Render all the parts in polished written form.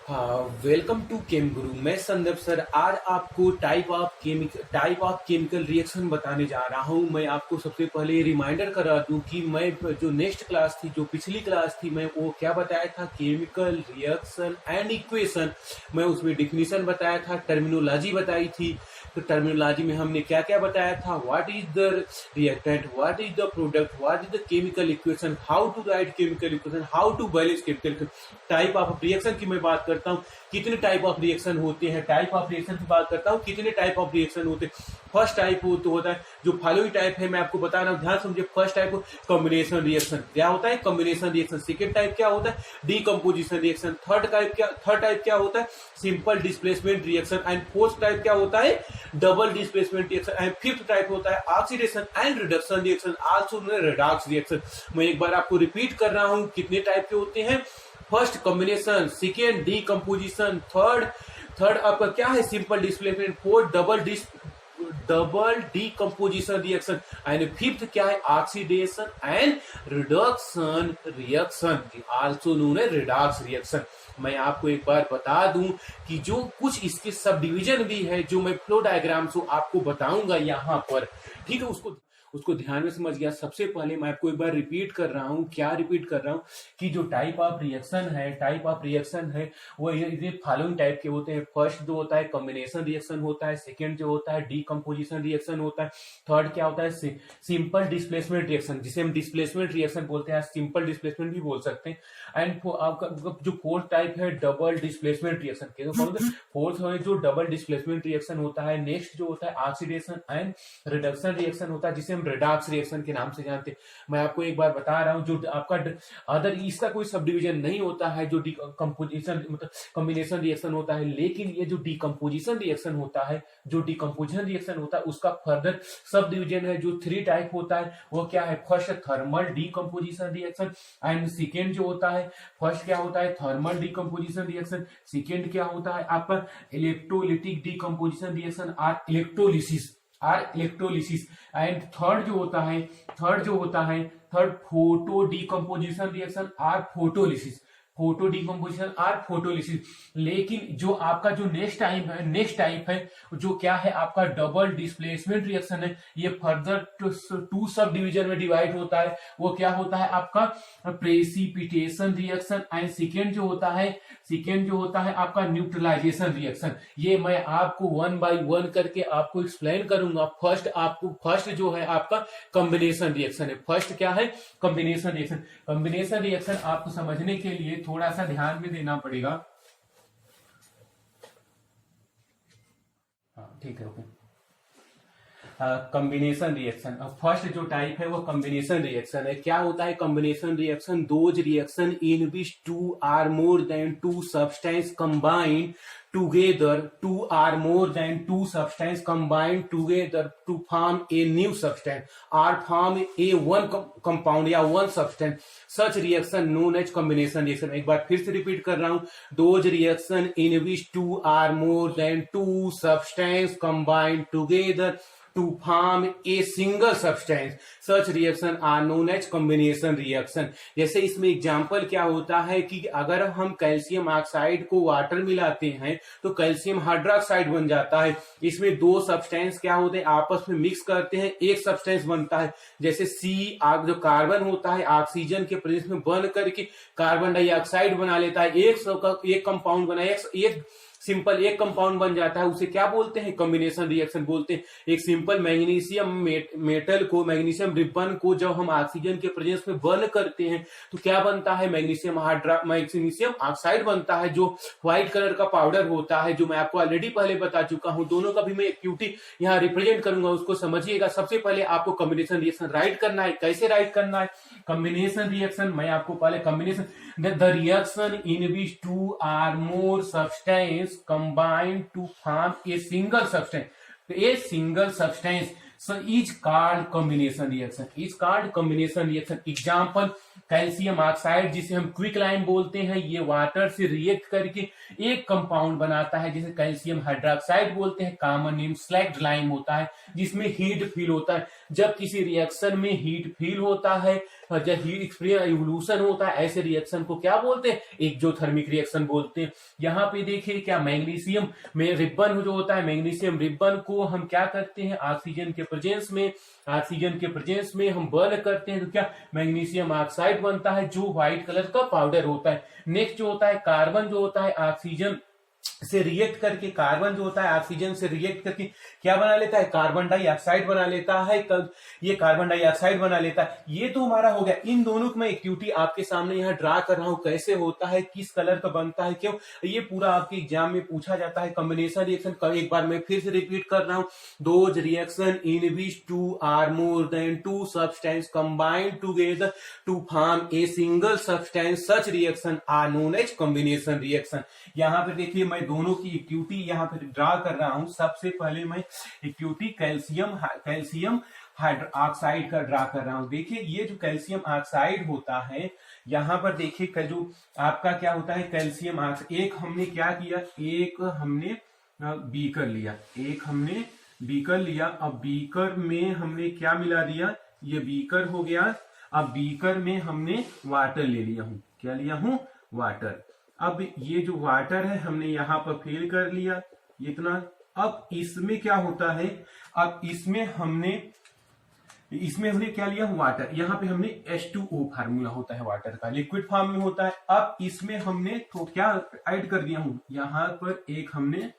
हाँ, welcome to केम गुरु। मैं Sandeep sir आज आपको टाइप ऑफ केमिकल रिएक्शन बताने जा रहा हूँ। मैं आपको सबसे पहले रिमाइंडर करा दूं कि मैं जो नेक्स्ट क्लास थी, जो पिछली क्लास थी, मैं वो क्या बताया था, केमिकल रिएक्शन एंड इक्वेशन। मैं उसमें डिफिनीशन बताया था, टर्मिनोलॉजी बताई थी। तो टर्मिनोलॉजी में हमने क्या क्या बताया था, what is the reactant, what is the product, what is the chemical equation, how to write chemical equation, how to balance chemical. Type of reaction की मैं बात करता हूँ, कितने टाइप ऑफ रिएक्शन होते हैं। टाइप ऑफ रिएक्शन की बात करता हूँ, कितने टाइप ऑफ रिएक्शन होते हैं। फर्स्ट टाइप तो होता है जो फॉलोइंग टाइप है, मैं आपको बता रहा हूँ, ध्यान समझिए। फर्स्ट टाइप कॉम्बिनेशन रिएक्शन क्या होता है, कॉम्बिनेशन रिएक्शन। सेकेंड टाइप क्या होता है, डीकम्पोजिशन रिएक्शन। थर्ड टाइप क्या होता है, simple displacement reaction. And fourth type क्या होता है, double displacement reaction. And fifth type होता है oxidation and reduction reaction, also redox reaction. मैं एक बार आपको रिपीट कर रहा हूँ, कितने टाइप के होते हैं। First combination, second decomposition, third आपका क्या है, simple displacement, fourth double decomposition reaction, and fifth क्या है, oxidation and reduction reaction, also known है रेडॉक्स रिएक्शन। मैं आपको एक बार बता दूं कि जो कुछ इसके सब डिवीजन भी है, जो मैं फ्लो डायग्राम से आपको बताऊंगा यहाँ पर, ठीक है, उसको ध्यान में समझ गया। सबसे पहले मैं आपको एक बार रिपीट कर रहा हूँ, क्या रिपीट कर रहा हूँ कि जो टाइप ऑफ रिएक्शन है वो ये फॉलोइंग टाइप के होते हैं। फर्स्ट जो होता है कॉम्बिनेशन रिएक्शन होता है, सेकेंड जो होता है डीकम्पोजिशन रिएक्शन होता है, थर्ड क्या होता है सिंपल डिस्प्लेसमेंट रिएक्शन, जिसे हम डिस्प्लेसमेंट रिएक्शन बोलते हैं, सिंपल डिस्प्लेसमेंट भी बोल सकते हैं। एंड आपका जो फोर्थ टाइप है डबल डिस्प्लेसमेंट रिएक्शन। फोर्थ है जो डबल डिस्प्लेसमेंट रिएक्शन होता है। नेक्स्ट जो होता है ऑक्सीडेशन एंड रिडक्शन रिएक्शन होता है, जिसे हम रेडॉक्स रिएक्शन के नाम से जानते हैं। मैं आपको एक बार बता रहा हूं, जो आपका अदर इसका कोई सब डिवीजन नहीं होता है, जो डिकम्पोजिशन मतलब कॉम्बिनेशन रिएक्शन होता है। लेकिन ये जो डिकम्पोजिशन रिएक्शन होता है, उसका फर्दर सब डिवीजन है, जो 3 टाइप होता है। वो क्या है, first thermal decomposition reaction, and second जो होता है, फर्स्ट क्या होता है थर्मल डिकम्पोजिशन रिएक्शन, सेकेंड क्या होता है आपका electrolytic decomposition reaction or electrolysis, and third जो होता है photo decomposition reaction or photolysis, लेकिन जो आपका जो नेक्स्ट टाइप है जो क्या है आपका डबल डिस्प्लेसमेंट रिएक्शन है, ये फर्दर टू सब डिवीजन में डिवाइड होता है। वो क्या होता है आपका प्रेसिपिटेशन रिएक्शन, एंड सेकेंड जो होता है आपका न्यूट्रलाइजेशन रिएक्शन। ये मैं आपको 1 बाय 1 करके आपको एक्सप्लेन करूंगा। फर्स्ट जो है आपका कॉम्बिनेशन रिएक्शन है। फर्स्ट क्या है, कॉम्बिनेशन रिएक्शन आपको समझने के लिए थोड़ा सा ध्यान में देना पड़ेगा। हाँ ठीक है, ओके। कॉम्बिनेशन रिएक्शन, फर्स्ट जो टाइप है वो कॉम्बिनेशन रिएक्शन है। क्या होता है combination reaction, those reaction in which 2 or more than 2 substance combined together, 2 or more than 2 substance combined together to form a new substance or form a one compound या one substance, such reaction known as combination reaction। एक बार फिर से repeat कर रहा हूं, those reaction in which 2 or more than 2 substance combined together to form a single substance, such reaction are known as combination reaction। जैसे इसमें example क्या होता है कि अगर हम कैल्शियम ऑक्साइड को वाटर मिलाते हैं तो कैल्शियम हाइड्रोक्साइड बन जाता है। इसमें 2 सब्सटेंस क्या होते हैं, आपस में मिक्स करते हैं, एक सब्सटेंस बनता है। जैसे जो कार्बन होता है ऑक्सीजन के प्रेजेंस में बन करके कार्बन डाइऑक्साइड बना लेता है, एक कंपाउंड बना, एक सिंपल एक कंपाउंड बन जाता है, उसे क्या बोलते हैं, कॉम्बिनेशन रिएक्शन बोलते हैं। एक सिंपल मैग्नीशियम रिबन को जब हम ऑक्सीजन के प्रेजेंस में बर्न करते हैं तो क्या बनता है, मैग्नीशियम ऑक्साइड बनता है, जो व्हाइट कलर का पाउडर होता है, जो मैं आपको ऑलरेडी पहले बता चुका हूं। दोनों का भी मैं एक्टिविटी यहाँ रिप्रेजेंट करूंगा, उसको समझिएगा। सबसे पहले आपको कॉम्बिनेशन रिएक्शन राइट करना है। कैसे राइट करना है कॉम्बिनेशन रिएक्शन, मैं आपको पहले combination the reaction in which 2 or more substance combine to form a single substance so is called combination reaction, Example, calcium oxide जिसे हम क्विक लाइम बोलते हैं, ये वाटर से रिएक्ट करके एक कंपाउंड बनाता है जिसे कैल्शियम हाइड्रोक्साइड बोलते हैं। कॉमन नेम स्लैग्ड लाइम होता है जिसमें हीट फील होता है। जब किसी रिएक्शन में हीट फील होता है, जब हीट इवोल्यूशन होता है, ऐसे रिएक्शन को क्या बोलते हैं? एक्सोथर्मिक रिएक्शन बोलते हैं। यहाँ पे देखिए क्या मैग्नीशियम में रिबन जो होता है, मैग्नीशियम रिबन को हम क्या करते हैं? ऑक्सीजन के प्रेजेंस में हम बर्न करते हैं तो क्या मैग्नीशियम ऑक्साइड बनता है जो व्हाइट कलर का पाउडर होता है। नेक्स्ट जो होता है कार्बन जो होता है ऑक्सीजन से रिएक्ट करके, कार्बन जो होता है ऑक्सीजन से रिएक्ट करके क्या बना लेता है? कार्बन डाइऑक्साइड बना लेता है। ये कार्बन डाइऑक्साइड बना लेता है। ये तो हमारा हो गया। इन दोनों की मैं एक्टिविटी आपके सामने यहाँ ड्रा कर रहा हूं, कैसे होता है, किस कलर का बनता है, क्यों, ये पूरा आपके एग्जाम में पूछा जाता है। कॉम्बिनेशन रिएक्शन का एक बार मैं फिर से रिपीट कर रहा हूं, those reaction in which two or more than two substance combined together to form a single substance, such reaction are known as combination reaction. यहाँ पे देखिए मैं दोनों की एक्टिविटी यहाँ पे ड्रा कर रहा हूं। सबसे पहले मैं एक्टिविटी कैल्शियम ऑक्साइड का ड्रा कर रहा हूं। देखिए ये जो कैल्शियम ऑक्साइड होता है, यहाँ पर देखिए जो आपका क्या होता है कैल्शियम ऑक्साइड, एक हमने क्या किया, एक हमने बीकर लिया। अब बीकर में हमने क्या मिला दिया, ये बीकर हो गया। अब बीकर में हमने वाटर ले लिया हूं, क्या लिया हूं? वाटर। अब ये जो वाटर है हमने यहाँ पर फिल कर लिया इतना। अब इसमें क्या होता है, अब इसमें हमने क्या लिया? वाटर। यहाँ पे हमने H2O फार्मूला होता है वाटर का, लिक्विड फॉर्म में होता है। अब इसमें हमने तो क्या ऐड कर दिया हूं, यहाँ पर एक हमने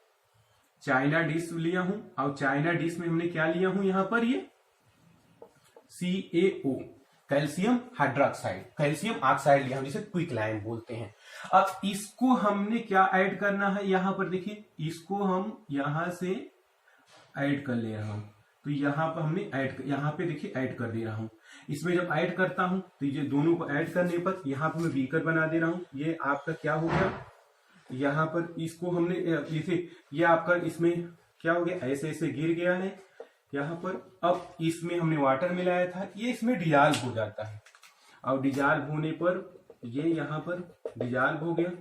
चाइना डिश लिया हूं। और चाइना डिश में हमने क्या लिया हूं, यहाँ पर ये CaO, calcium hydroxide, calcium oxide लिया हम, जिसे क्विक लाइम बोलते हैं। अब इसको हमने क्या ऐड करना है, यहां पर देखिए इसको हम यहां से ऐड कर ले रहा हूं। तो यहां पर हमने यहां पे देखिए ऐड कर दे रहा हूं। इसमें जब ऐड करता हूं तो ये दोनों को ऐड करने पर यहां पर मैं बीकर बना दे रहा हूं। ये आपका क्या हो गया, यहां पर इसको हमने ये आपका इसमें क्या हो गया, ऐसे ऐसे गिर गया है यहाँ पर। अब इसमें हमने वाटर मिलाया था, ये इसमें डिजॉल्व हो जाता है। और डिजॉल्व होने पर ये यहाँ पर डिजॉल्व हो गया।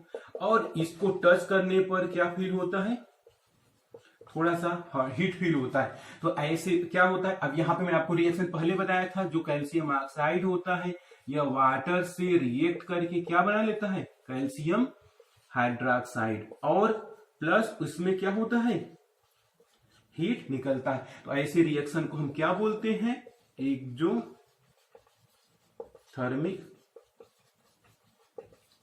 और इसको टच करने पर क्या फील होता है, थोड़ा सा हीट फील होता है। तो ऐसे क्या होता है, अब यहाँ पे मैं आपको रिएक्शन पहले बताया था, जो कैल्शियम ऑक्साइड होता है यह वाटर से रिएक्ट करके क्या बना लेता है, कैल्शियम हाइड्रोक्साइड। और प्लस उसमें क्या होता है, हीट निकलता है। तो ऐसे रिएक्शन को हम क्या बोलते हैं, एक्सोथर्मिक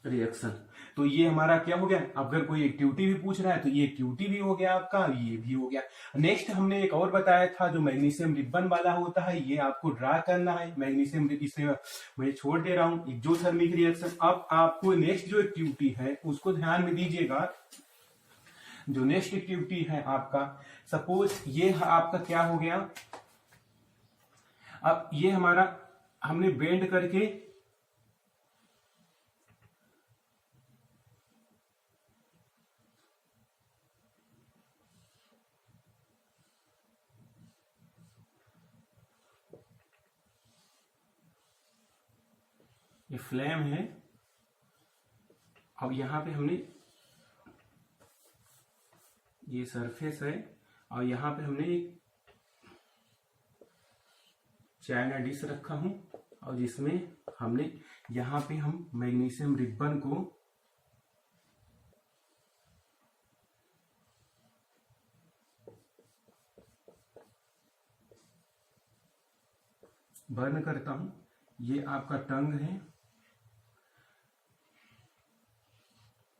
रिएक्शन। तो ये हमारा क्या हो गया, अगर कोई एक्टिविटी भी पूछ रहा है तो ये एक्टिविटी भी हो गया आपका, ये भी हो गया। नेक्स्ट हमने एक और बताया था जो मैग्नीशियम रिबन वाला होता है, ये आपको ड्रा करना है। मैग्नीशियम इसे मैं छोड़ दे रहा हूं, एक्सोथर्मिक रिएक्शन। अब आपको नेक्स्ट जो एक्टिविटी है उसको ध्यान में दीजिएगा। जो नेक्स्ट एक्टिविटी है आपका, सपोज ये आपका क्या हो गया, अब ये हमारा हमने बेंड करके ये फ्लेम है। अब यहां पे हमने ये सरफेस है और यहाँ पे हमने एक चाइना डिश रखा हूं और जिसमें हमने यहाँ पे हम मैग्नीशियम रिबन को बर्न करता हूं। ये आपका टंग है,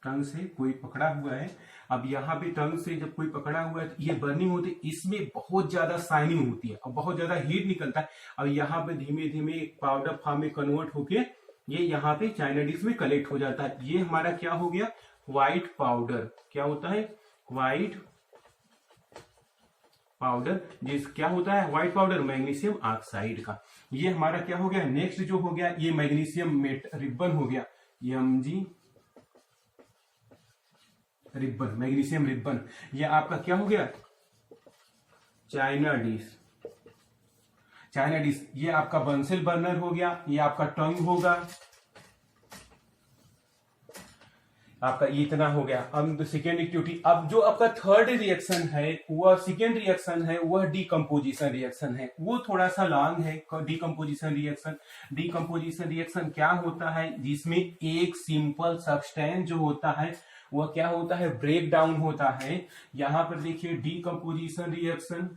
टंग से कोई पकड़ा हुआ है। अब यहाँ पे टंग से जब कोई पकड़ा हुआ है तो ये बर्निंग होती है, इसमें बहुत ज्यादा शाइनिंग होती है और बहुत ज्यादा हीट निकलता है। अब यहाँ पे धीमे धीमे पाउडर फॉर्म में कन्वर्ट होके ये यहाँ पे चाइना डिश में कलेक्ट हो जाता है। ये हमारा क्या हो गया, व्हाइट पाउडर। क्या होता है, व्हाइट पाउडर। जिस क्या होता है व्हाइट पाउडर, मैग्नीशियम ऑक्साइड का। ये हमारा क्या हो गया, नेक्स्ट जो हो गया ये मैग्नीशियम रिबन हो गया, Mg रिबन, मैग्नीशियम रिबन। ये आपका क्या हो गया, चाइना डिश। चाइना डिश, ये आपका बंसल बर्नर हो गया, ये आपका टंग होगा, आपका इतना हो गया। अब सेकेंड एक्टिविटी, अब जो आपका थर्ड रिएक्शन है वह सेकेंड रिएक्शन है, वह डीकम्पोजिशन रिएक्शन है। वो थोड़ा सा लॉन्ग है डीकम्पोजिशन रिएक्शन। डीकम्पोजिशन रिएक्शन क्या होता है, जिसमें एक सिंपल सब्सटेंस जो होता है वह क्या होता है, ब्रेक डाउन होता है। यहां पर देखिए डीकम्पोजिशन रिएक्शन,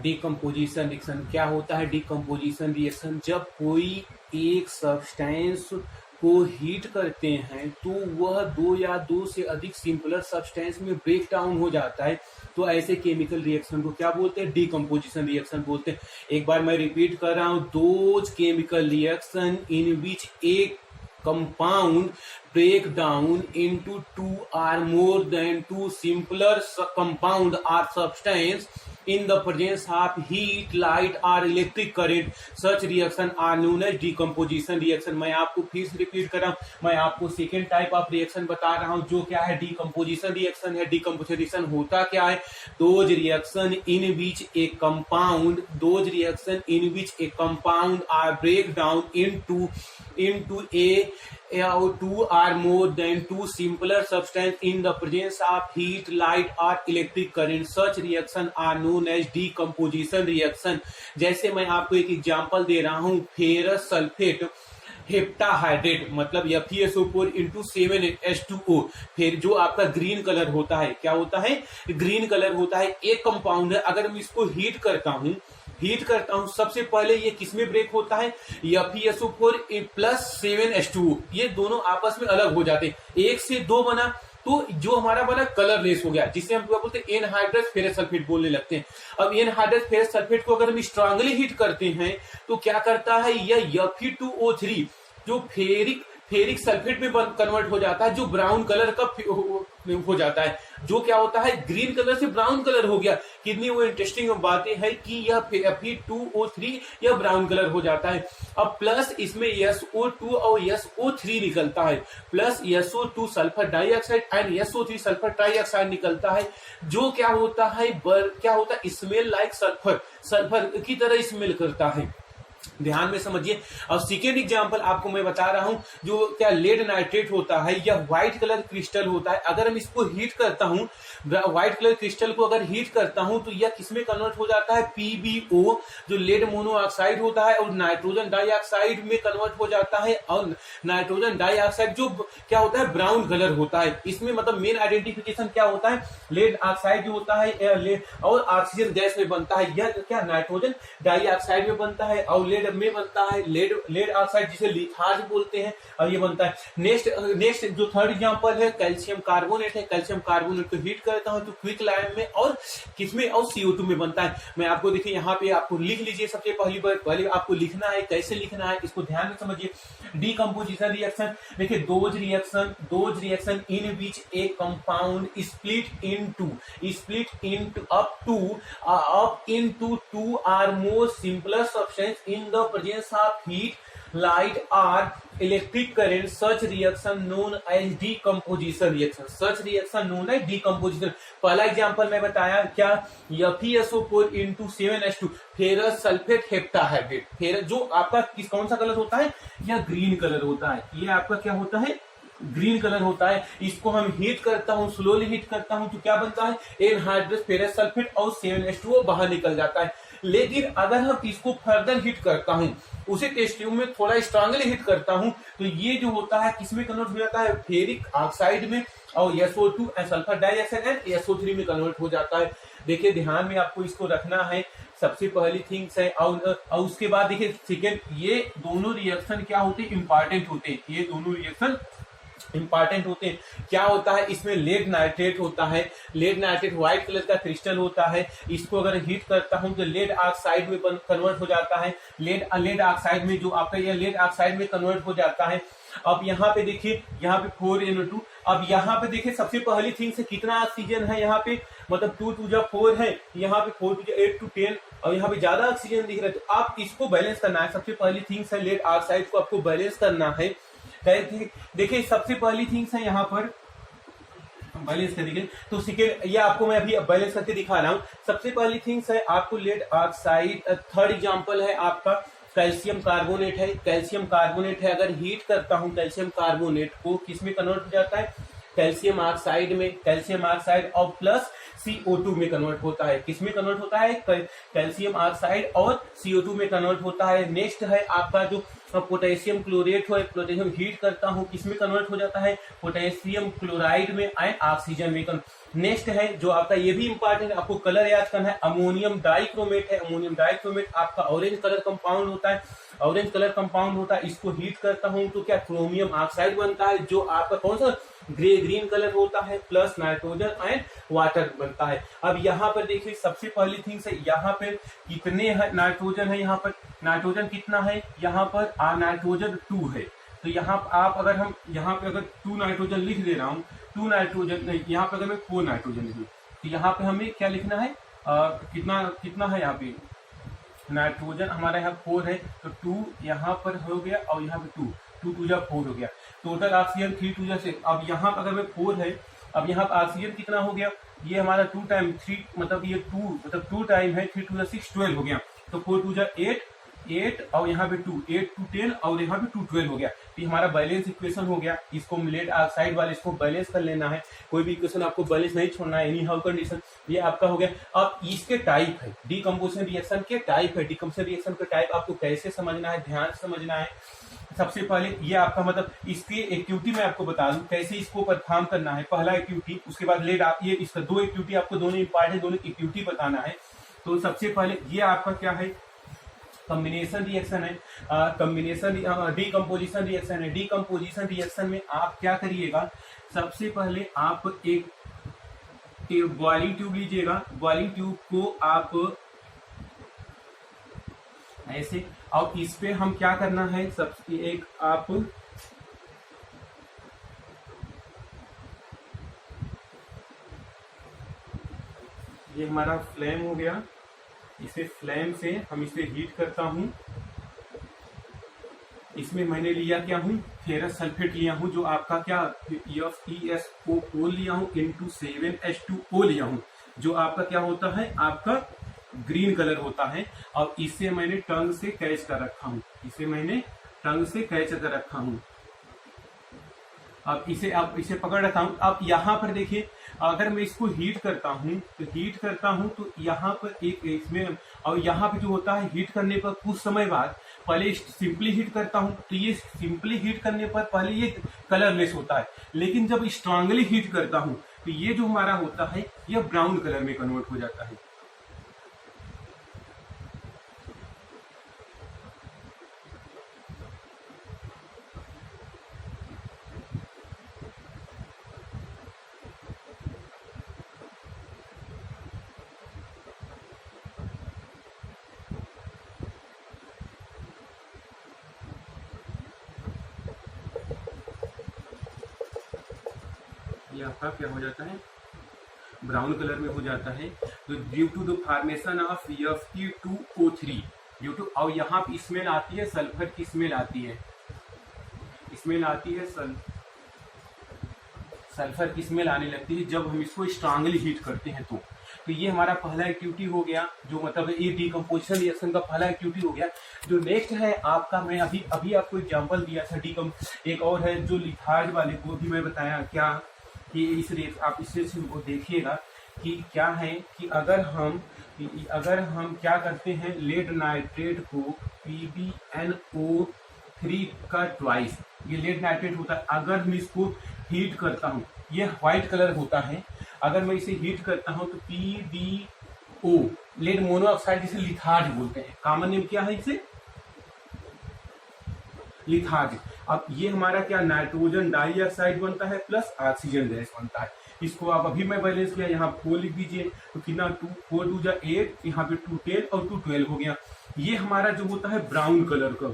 डीकम्पोजिशन रिएक्शन क्या होता है। डीकम्पोजिशन रिएक्शन, जब कोई एक सब्सटेंस को हीट करते हैं तो वह दो या दो से अधिक सिंपलर सब्सटेंस में ब्रेक डाउन हो जाता है, तो ऐसे केमिकल रिएक्शन को क्या बोलते हैं, डीकम्पोजिशन रिएक्शन बोलते हैं। एक बार मैं रिपीट कर रहा हूं, दोज केमिकल रिएक्शन इन विच एक compound break down into two or more than two simpler compound or substance in the presence of heat, light or electric current. Such reaction are known as decomposition reaction. मैं आपको फिर से repeat कर रहा हूँ, मैं आपको सेकेंड टाइप ऑफ रिएक्शन बता रहा हूँ जो क्या है, डीकम्पोजिशन रिएक्शन है। डीकम्पोजिशन रिएक्शन होता क्या है, those reaction in which a compound, those reaction in which a compound or break down into a or two or more than two simpler substance in the presence of heat, light or electric current. Such reaction are known as decomposition reaction. जैसे मैं आपको एक example दे रहा हूं, ferrous sulphate heptahydrate मतलब FeSO4 into 7H2O। फिर जो आपका ग्रीन कलर होता है, क्या होता है, ग्रीन कलर होता है, एक कंपाउंड है। अगर मैं इसको हीट करता हूं सबसे पहले ये किसमें ब्रेक होता है, FeSO4 प्लस 7H2O, ये दोनों आपस में अलग हो जाते हैं। एक से दो बना तो जो हमारा बना कलरलेस हो गया, जिसे हम क्या बोलते हैं, एनहाइड्रस फेरस सल्फेट बोलने लगते हैं। अब एनहाइड्रस फेरस सल्फेट को अगर हम स्ट्रांगली हीट करते हैं तो क्या करता है, यह Fe2O3 जो फेरिक सल्फेट में कन्वर्ट हो जाता है, जो ब्राउन कलर का हो जाता है, जो क्या होता है, ग्रीन कलर से ब्राउन कलर हो गया। कितनी वो इंटरेस्टिंग बातें हैं कि यह Fe2O3 यह ब्राउन कलर हो जाता है। अब प्लस इसमें SO2 और SO3 निकलता है, plus SO2 sulphur dioxide and SO3 sulphur trioxide निकलता है, जो क्या होता है, स्मेल लाइक सल्फर की तरह स्मेल करता है। ध्यान में समझिए। अब सेकेंड एग्जांपल आपको मैं बता रहा हूं, जो क्या लेड नाइट्रेट होता है, या व्हाइट कलर क्रिस्टल होता है। अगर हम इसको हीट करता हूं, व्हाइट कलर क्रिस्टल को अगर हीट करता हूं तो यह किसमें कन्वर्ट हो जाता है, PbO जो लेड मोनोऑक्साइड होता है, और नाइट्रोजन डाइऑक्साइड में कन्वर्ट हो जाता है। और नाइट्रोजन डाइऑक्साइड जो क्या होता है, ब्राउन कलर होता है। इसमें मतलब मेन आइडेंटिफिकेशन क्या होता है, लेड ऑक्साइड जो होता है और ऑक्सीजन गैस में बनता है, यह क्या नाइट्रोजन डाइऑक्साइड में बनता है, और लेड में बनता है लेड ऑक्साइड जिसे लिथार्ज बोलते हैं, और ये बनता है। नेक्स्ट जो थर्ड एग्जांपल है, कैल्शियम कार्बोनेट है। कैल्शियम कार्बोनेट को हीट करता हूं तो क्विक लाइम में और किसमें, और CO2 में बनता है। मैं आपको देखिए यहाँ पे आपको लिख लीजिए, सबसे पहले आपको लिखना है, कैसे लिखना है इसको ध्यान में समझिए। डीकम्पोजिशन रिएक्शन देखिए, those reaction in which a compound split into up into two or more simpler substance in the presence of heat, light or electric current. Such reaction known as decomposition reaction. Such reaction known as decomposition. पहला example मैं बताया क्या, FeSO4 into 7H2 ferrous sulphate heptahydrate. Ferrous जो आपका कौन सा colour होता है, यह ग्रीन कलर होता है। ये आपका क्या होता है, ग्रीन कलर होता है। इसको हम हीट करता हूं, स्लोली हीट करता हूं तो क्या बनता है, एनहाइड्रस फेरस सल्फेट और 7H2O बाहर निकल जाता है। लेकिन अगर हम इसको फर्दर हीट करता हूं, उसे टेस्ट ट्यूब में थोड़ा स्ट्रांगली हीट करता हूं, तो ये जो होता है किसमें कन्वर्ट हो जाता है, फेरिक ऑक्साइड में, और SO2 and sulphur dioxide and SO3 में कन्वर्ट हो जाता है। देखिए ध्यान में आपको इसको रखना है, सबसे पहली थिंग्स है। और उसके बाद देखिए सेकेंड, ये दोनों रिएक्शन क्या होते हैं, इंपॉर्टेंट होते हैं। ये दोनों रिएक्शन इंपॉर्टेंट होते हैं। क्या होता है, इसमें लेड नाइट्रेट होता है। लेड नाइट्रेट व्हाइट कलर का क्रिस्टल होता है। इसको अगर हीट करता हूं तो लेड ऑक्साइड में कन्वर्ट हो जाता है। लेड ऑक्साइड में जो आपका ये लेड ऑक्साइड में कन्वर्ट हो जाता है। अब यहाँ पे देखिए, यहाँ पे 4NO2। अब यहाँ पे देखिए सबसे पहली थिंग से कितना ऑक्सीजन है, यहाँ पे मतलब 2 2 4 है, यहाँ पे 4 2 8 to 10, और यहाँ पे ज्यादा ऑक्सीजन दिख रहा है। तो आप इसको बैलेंस करना है। सबसे पहली थिंग्स है, लेड ऑक्साइड को आपको बैलेंस करना है। देखिए सबसे पहली थिंग्स है यहाँ पर बैलेंस कर देंगे। तो सेकेंड ये आपको मैं अभी बैलेंस करके दिखा रहा हूँ। सबसे पहली थिंग्स है आपको लेड ऑक्साइड। थर्ड एग्जांपल है आपका कैल्शियम कार्बोनेट है। कैल्शियम कार्बोनेट है, अगर हीट करता हूं कैल्शियम कार्बोनेट को, किस में कन्वर्ट हो जाता है? कैल्शियम ऑक्साइड में। कैल्शियम ऑक्साइड और प्लस CO2 में कन्वर्ट होता है। किस में कन्वर्ट होता है? कैल्शियम ऑक्साइड और CO2 में कन्वर्ट होता है। नेक्स्ट है आपका जो पोटेशियम क्लोरेट हो, पोटेशियम हीट करता हूं किस में कन्वर्ट हो जाता है? पोटेशियम क्लोराइड में एंड ऑक्सीजन में। नेक्स्ट है जो आपका, ये भी इंपॉर्टेंट, आपको कलर याद करना है, अमोनियम डाइक्रोमेट है। अमोनियम डाइक्रोमेट आपका ऑरेंज कलर कंपाउंड होता है। ऑरेंज कलर कंपाउंड होता है, इसको हीट करता हूं तो क्या क्रोमियम ऑक्साइड बनता है, जो आपका कौन सा ग्रे ग्रीन कलर होता है, प्लस नाइट्रोजन एंड वाटर बनता है। अब यहाँ पर देखिए सबसे पहली थिंग्स है, यहाँ पे कितने है नाइट्रोजन है? यहाँ पर नाइट्रोजन कितना है? यहाँ पर नाइट्रोजन 2 है। तो यहाँ आप अगर हम यहाँ पे अगर 2 नाइट्रोजन लिख दे रहा हूँ, 2 नाइट्रोजन नहीं, यहाँ पे अगर मैं 4 नाइट्रोजन लिखूँ तो यहाँ पे हमें क्या लिखना है? कितना कितना है यहाँ पे नाइट्रोजन हमारा यहाँ 4 है, तो 2 यहाँ पर हो गया और यहाँ पे 2 2 4 हो गया। Total oxygen 3 2 6। अब यहाँ अगर मैं 4 है, अब यहाँ पर ऑक्सीजन कितना हो गया? ये हमारा 2 टाइम 3 मतलब ये 2 मतलब 2 टाइम है, 3 2 6 12 हो गया। तो 4 2 8 8 और यहाँ पे 2 8 2 10 और यहाँ पे 2 12 हो गया। तो हमारा बैलेंस इक्वेशन हो गया। इसको लेड ऑक्साइड वाले इसको बैलेंस कर लेना है। कोई भी इक्वेशन आपको बैलेंस नहीं छोड़ना है, एनी हाउ कंडीशन। ये आपका हो गया। अब इसके टाइप है, डीकम्पोजिशन रिएक्शन के टाइप है। डीकम्पोजिशन रिएक्शन का टाइप आपको कैसे समझना है, ध्यान से समझना है। सबसे पहले ये आपका मतलब इसकी एक्टिविटी मैं आपको बता दूं कैसे इसको परफॉर्म करना है। पहला एक्टिविटी, उसके बाद लेड आप ये इसका 2 एक्टिविटी आपको दोनों इंपॉर्टेंट, दोनों एक्टिविटी बताना है। तो सबसे पहले ये आपका क्या है? कॉम्बिनेशन रिएक्शन है। कॉम्बिनेशन डीकम्पोजिशन रिएक्शन है। डीकम्पोजिशन रिएक्शन में आप क्या करिएगा? सबसे पहले आप एक बॉइलिंग ट्यूब लीजिएगा। बॉइलिंग ट्यूब को आप ऐसे, और इस पे हम क्या करना है? सबसे एक आप ये हमारा फ्लेम हो गया, इसे फ्लेम से हम इसे हीट करता हूं। इसमें मैंने लिया क्या हूं? फेरस सल्फेट लिया हूं, जो आपका क्या FeSO4 लिया हूं इंटू 7H2O लिया हूं, जो आपका क्या होता है? आपका ग्रीन कलर होता है। और इसे मैंने टंग से कैच कर रखा हूं। इसे मैंने टंग से कैच कर रखा हूं। अब इसे पकड़ रखा हूं। अब यहाँ पर देखिए, अगर मैं इसको हीट करता हूं तो यहाँ पर एक इसमें, और यहाँ पे जो होता है हीट करने पर कुछ समय बाद, पहले सिंपली हीट करता हूं तो ये सिंपली हीट करने पर पहले ये कलरलेस होता है, लेकिन जब स्ट्रांगली हीट करता हूं तो ये जो हमारा होता है ये ब्राउन कलर में कन्वर्ट हो जाता है। ये आपका क्या हो जाता है? ब्राउन कलर में हो जाता है। तो due to the formation of Fe2O3, due to, और यहाँ पे स्मेल आती है, सल्फर की स्मेल आती है। स्मेल आती है सल्फर की स्मेल आने लगती है जब हम इसको स्ट्रांगली हीट करते हैं। तो ये हमारा पहला एक्टिविटी हो गया, जो मतलब ये डीकम्पोजिशन रिएक्शन का पहला एक्टिविटी हो गया। जो नेक्स्ट है आपका, मैं अभी आपको एग्जांपल दिया था एक और है जो लिथार्ज वाले को भी मैं बताया क्या कि आप इससे देखिएगा कि क्या है कि अगर हम क्या करते हैं, लेड नाइट्रेट को PbNO3 का ट्वाइस, ये लेड नाइट्रेट होता है। अगर मैं इसको हीट करता हूँ, ये व्हाइट कलर होता है, अगर मैं इसे हीट करता हूँ तो PbO, लेड मोनोऑक्साइड, जिसे लिथार्ज बोलते हैं, कॉमन नेम क्या है इसे? लिथार्ज। अब ये हमारा क्या नाइट्रोजन डाइऑक्साइड बनता है प्लस ऑक्सीजन गैस बनता है। इसको आप अभी मैं बैलेंस किया, यहाँ 4 लिख दीजिए तो कितना 4 2 8, यहाँ पे 2 10 और 2 12 हो गया। ये हमारा जो होता है ब्राउन कलर का,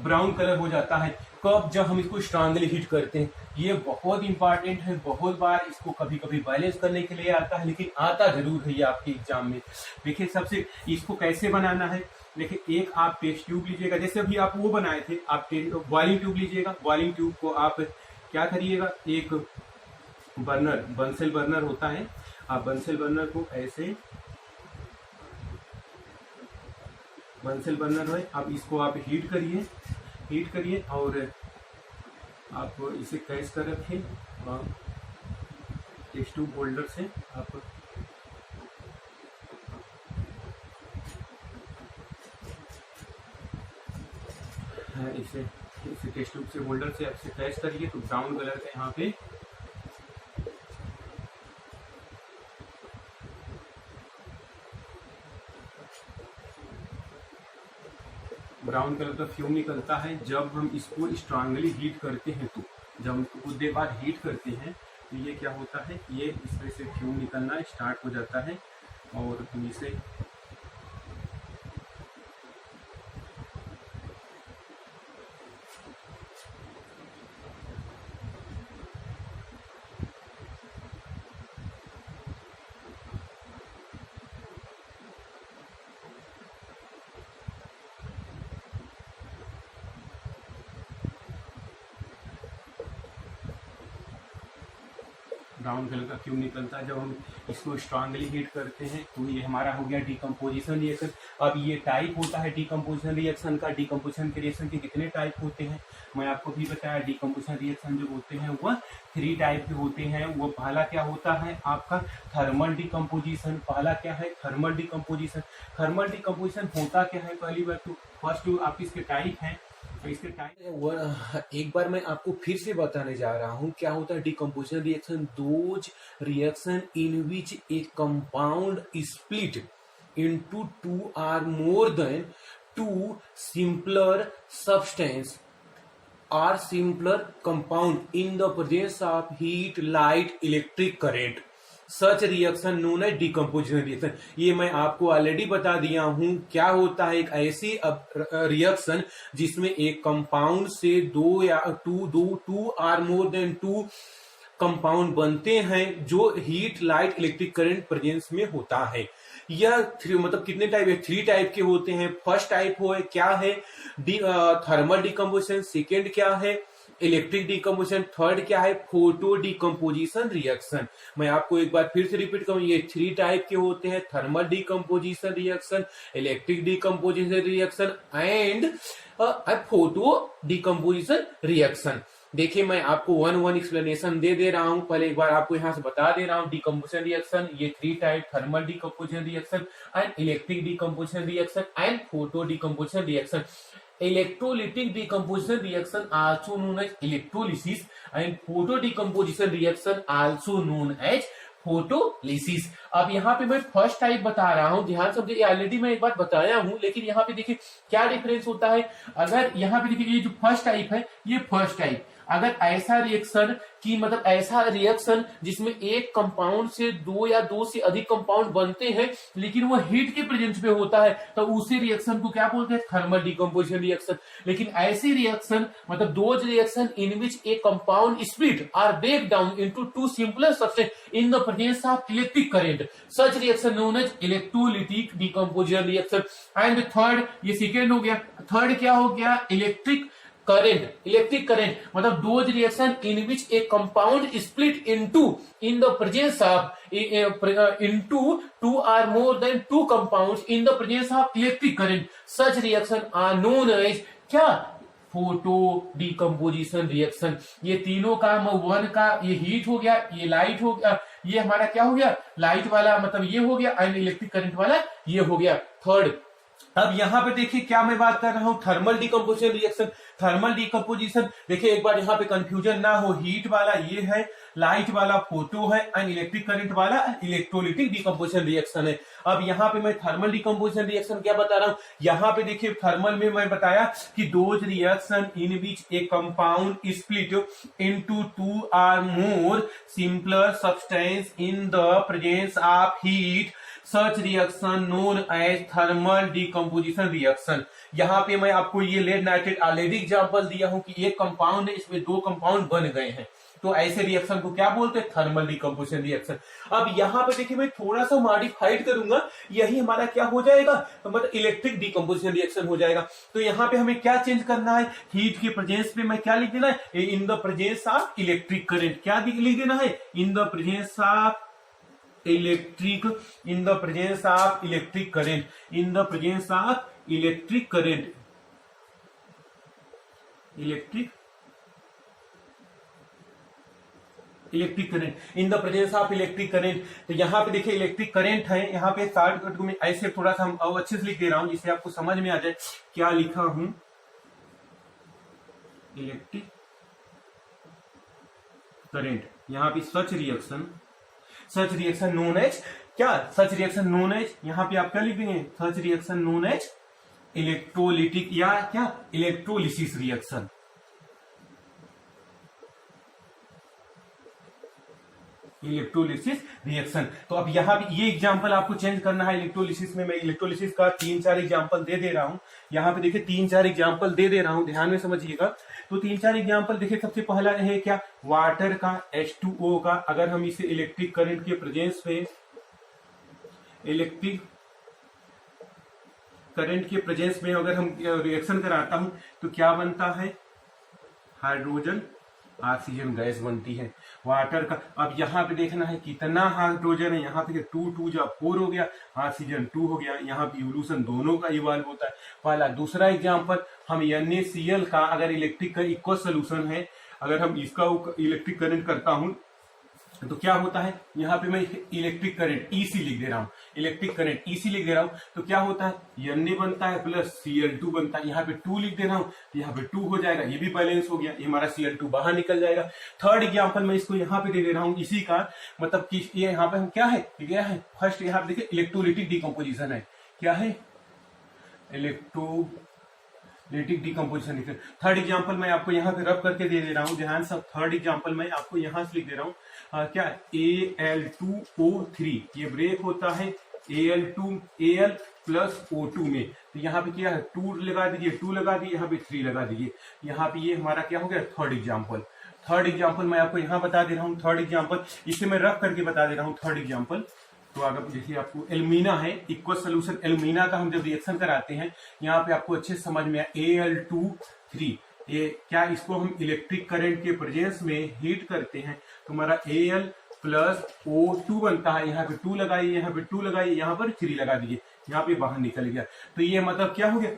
ब्राउन कलर हो जाता है कब? जब हम इसको स्ट्रांगली हीट करते हैं। ये बहुत इंपॉर्टेंट है, बहुत बार इसको कभी कभी बैलेंस करने के लिए आता है, लेकिन आता जरूर है ये आपके एग्जाम में। देखिए सबसे इसको कैसे बनाना है, देखिए एक आप टेस्ट ट्यूब लीजिएगा, जैसे अभी आप वो बनाए थे, आप बॉइलिंग ट्यूब लीजिएगा। बॉइलिंग ट्यूब को आप क्या करिएगा, एक बर्नर, बंसेल बर्नर होता है, आप बंसेल बर्नर को ऐसे, बंसेल बर्नर है, आप इसको आप हीट करिए और आप इसे कैच कर रखें और टेस्ट ट्यूब होल्डर से आप इसे टेस्ट ट्यूब से होल्डर से आपसे कैच करिए। तो ब्राउन कलर का यहाँ पे ब्राउन कलर का फ्यूम निकलता है। जब हम इसको स्ट्रांगली हीट करते हैं, तो जब हम कुछ देर बाद हीट करते हैं तो ये क्या होता है, ये इसमें से फ्यूम निकलना स्टार्ट हो जाता है और हम इसे ब्राउन कलर का क्यों निकलता है। जब हम इसको स्ट्रांगली हीट करते हैं तो ये हमारा हो गया डिकम्पोजिशन रिएक्शन। अब ये टाइप होता है डिकम्पोजिशन रिएक्शन का। डिकम्पोजिशन के रिएक्शन के कितने टाइप होते हैं, मैं आपको भी बताया। डिकम्पोजिशन रिएक्शन जो होते हैं वह 3 टाइप के होते हैं। वो पहला क्या होता है आपका थर्मल डिकम्पोजिशन। पहला क्या है, थर्मल डिकम्पोजिशन। थर्मल डिकम्पोजिशन होता क्या है, पहली बात तो फर्स्ट आप इसके टाइप हैं। इसके टाइप एक बार मैं आपको फिर से बताने जा रहा हूं क्या होता है decomposition reaction. Those reaction in which a compound split into 2 or more than 2 simpler substance or simpler compound in the presence of heat, light, electric current. Such reaction known है डिकम्पोजिशन रिएक्शन। ये मैं आपको already बता दिया हूं क्या होता है। एक ऐसी रिएक्शन जिसमें एक कंपाउंड से 2 और मोर देन 2 कंपाउंड बनते हैं जो heat, light, electric current presence में होता है। यह मतलब कितने टाइप है, 3 टाइप के होते हैं। फर्स्ट टाइप हो है क्या है थर्मल डिकम्पोजिशन, सेकेंड क्या है इलेक्ट्रिक डिकम्पोजिशन, थर्ड क्या है फोटो डिकम्पोजिशन रिएक्शन। मैं आपको एक बार फिर से रिपीट करूं, ये 3 टाइप के होते हैं thermal decomposition reaction, electric decomposition reaction and photo decomposition reaction. देखिए मैं आपको 1 एक्सप्लेनेशन दे रहा हूं। पहले एक बार आपको यहां से बता दे रहा हूं डिकम्पोजिशन रिएक्शन, ये 3 type thermal decomposition reaction and electric decomposition reaction and photo decomposition reaction. Electrolytic decomposition reaction also known as electrolysis and photo decomposition reaction also known as photolysis. अब यहाँ पे मैं फर्स्ट टाइप बता रहा हूँ, ध्यान समझिए। ऑलरेडी मैं एक बार बताया हूँ, लेकिन यहाँ पे देखिए क्या डिफरेंस होता है। अगर यहाँ पे देखिए ये जो फर्स्ट टाइप है, ये फर्स्ट टाइप अगर ऐसा रिएक्शन की मतलब ऐसा रिएक्शन जिसमें एक कंपाउंड से 2 या 2 से अधिक कंपाउंड बनते हैं लेकिन वो हीट के प्रेजेंस में होता है, तो उसी रिएक्शन को क्या बोलते हैं थर्मल डिकम्पोजिशन रिएक्शन। लेकिन ऐसी रिएक्शन मतलब those reaction in which a compound split or break down into 2 simpler substance in the presence of electric current, such reaction known as electrolytic decomposition reaction. And third, ये second हो गया। Third क्या हो गया electric current. Electric current मतलब those reaction in which a compound split into in the presence of into 2 or more than 2 compounds in the presence of electric current, such reaction are known as क्या photo decomposition reaction. ये तीनों का 1 का ये heat हो गया, ये light हो गया, ये हमारा क्या हो गया लाइट वाला मतलब ये हो गया, एंड इलेक्ट्रिक करंट वाला ये हो गया थर्ड। अब यहां पे देखिए क्या मैं बात कर रहा हूं thermal decomposition reaction. Thermal decomposition देखिए एक बार यहां पे कंफ्यूजन ना हो, हीट वाला ये है, लाइट वाला फोटो है एंड इलेक्ट्रिक करंट वाला इलेक्ट्रोलिटिक डिकम्पोजिशन रिएक्शन है। अब यहाँ पे मैं थर्मल डिकम्पोजिशन रिएक्शन क्या बता रहा हूं, यहाँ पे देखिए थर्मल में मैं बताया कि those reaction in which a compound split into 2 or more simpler substance in the presence of heat, such reaction known as thermal decomposition reaction। यहाँ पे मैं आपको ये लेड नाइट्रेट ऑलरेडी एग्जांपल दिया हूं कि एक कंपाउंड है, इसमें 2 कंपाउंड बन गए हैं। तो ऐसे रिएक्शन को क्या बोलते हैं, थर्मल डिकम्पोजिशन रिएक्शन। अब यहाँ पे देखिए मैं थोड़ा सा मॉडिफाइड करूंगा, यही हमारा क्या हो जाएगा, मतलब इलेक्ट्रिक डिकम्पोजिशन रिएक्शन हो जाएगा। तो यहाँ पे हमें क्या चेंज करना है, हीट के प्रेजेंस में मैं क्या लिख देना है, इन the presence of electric current, क्या लिख देना है, इन the presence of electric, in the presence of electric current, in the presence of electric current, electric current, in the presence of electric current. तो यहाँ पे देखिए इलेक्ट्रिक करंट है, यहाँ पे शॉर्टकट को मैं ऐसे थोड़ा सा हम अच्छे से लिख दे रहा हूं जिससे आपको समझ में आ जाए क्या लिखा हूं, इलेक्ट्रिक करंट, यहाँ पे सच रिएक्शन नोन एज क्या, सच रिएक्शन नोन एज, यहाँ पे आप क्या लिख देंगे, such reaction known as electrolytic या क्या, इलेक्ट्रोलिसिस रिएक्शन, इलेक्ट्रोलिसिस रिएक्शन। तो अब यहाँ भी ये एग्जांपल आपको चेंज करना है इलेक्ट्रोलिसिस में। मैं इलेक्ट्रोलिसिस का 3-4 एग्जांपल दे रहा हूं, यहाँ पे देखिए 3-4 एग्जांपल दे रहा हूं, ध्यान में समझिएगा। तो 3-4 एग्जांपल देखिए, सबसे पहला है क्या, वाटर का H2O का, अगर हम इसे इलेक्ट्रिक करंट के प्रेजेंस पे, इलेक्ट्रिक करंट के प्रेजेंस में अगर हम रिएक्शन कराता हूं तो क्या बनता है, हाइड्रोजन ऑक्सीजन गैस बनती है वाटर का। अब यहाँ पे देखना है कितना हाइड्रोजन है, यहाँ पे 2 जा 4 हो गया, ऑक्सीजन 2 हो गया, यहाँ पे इवोल्यूशन दोनों का इवॉल्व होता है पहला। दूसरा एग्जांपल, हम NaCl का अगर इलेक्ट्रिक का इक्वल सोल्यूशन है, अगर हम इसका इलेक्ट्रिक करंट करता हूं तो क्या होता है, यहाँ पे मैं इलेक्ट्रिक करंट EC लिख दे रहा हूँ, इलेक्ट्रिक करंट EC लिख दे रहा हूँ, तो क्या होता है Na बनता है प्लस Cl2 बनता है, यहाँ पे 2 लिख दे रहा हूँ, यहाँ पे 2 हो जाएगा, ये भी बैलेंस हो गया, ये हमारा Cl2 बाहर निकल जाएगा। थर्ड एग्जांपल मैं इसको यहाँ पे दे दे रहा हूँ इसी का, मतलब कि ये यहाँ पे हम क्या है फर्स्ट यहाँ पे देखिए इलेक्ट्रोलिटिक डिकम्पोजिशन है, क्या है, इलेक्ट्रोलिटिक डिकम्पोजिशन। थर्ड एग्जांपल मैं आपको यहाँ पे रब करके दे रहा हूँ, ध्यान से। थर्ड एग्जांपल मैं आपको यहाँ से लिख दे रहा हूँ, क्या Al2O3, ये ब्रेक होता है Al प्लस O2 में, तो यहाँ पे क्या है 2 लगा दीजिए, 2 लगा दीजिए, यहाँ पे 3 लगा दीजिए, यहाँ पे ये हमारा क्या हो गया, थर्ड एग्जांपल। थर्ड एग्जांपल मैं आपको यहाँ बता दे रहा हूँ, थर्ड एग्जांपल इसे मैं रफ करके बता दे रहा हूँ। थर्ड एग्जांपल तो अगर जैसे आपको एल्यूमिना है, इक्वल सोल्यूशन एल्यूमिना का हम जब रिएक्शन कराते हैं, यहाँ पे आपको अच्छे समझ में Al2-3, ये क्या, इसको हम इलेक्ट्रिक करंट के प्रेजेंस में हीट करते हैं तो हमारा Al प्लस O2 बनता है, यहाँ पे 2 लगाइए, यहाँ पे 2 लगाइए, यहाँ पर 3 लगा दीजिए, यहाँ पे बाहर निकल गया। तो ये मतलब क्या हो गया,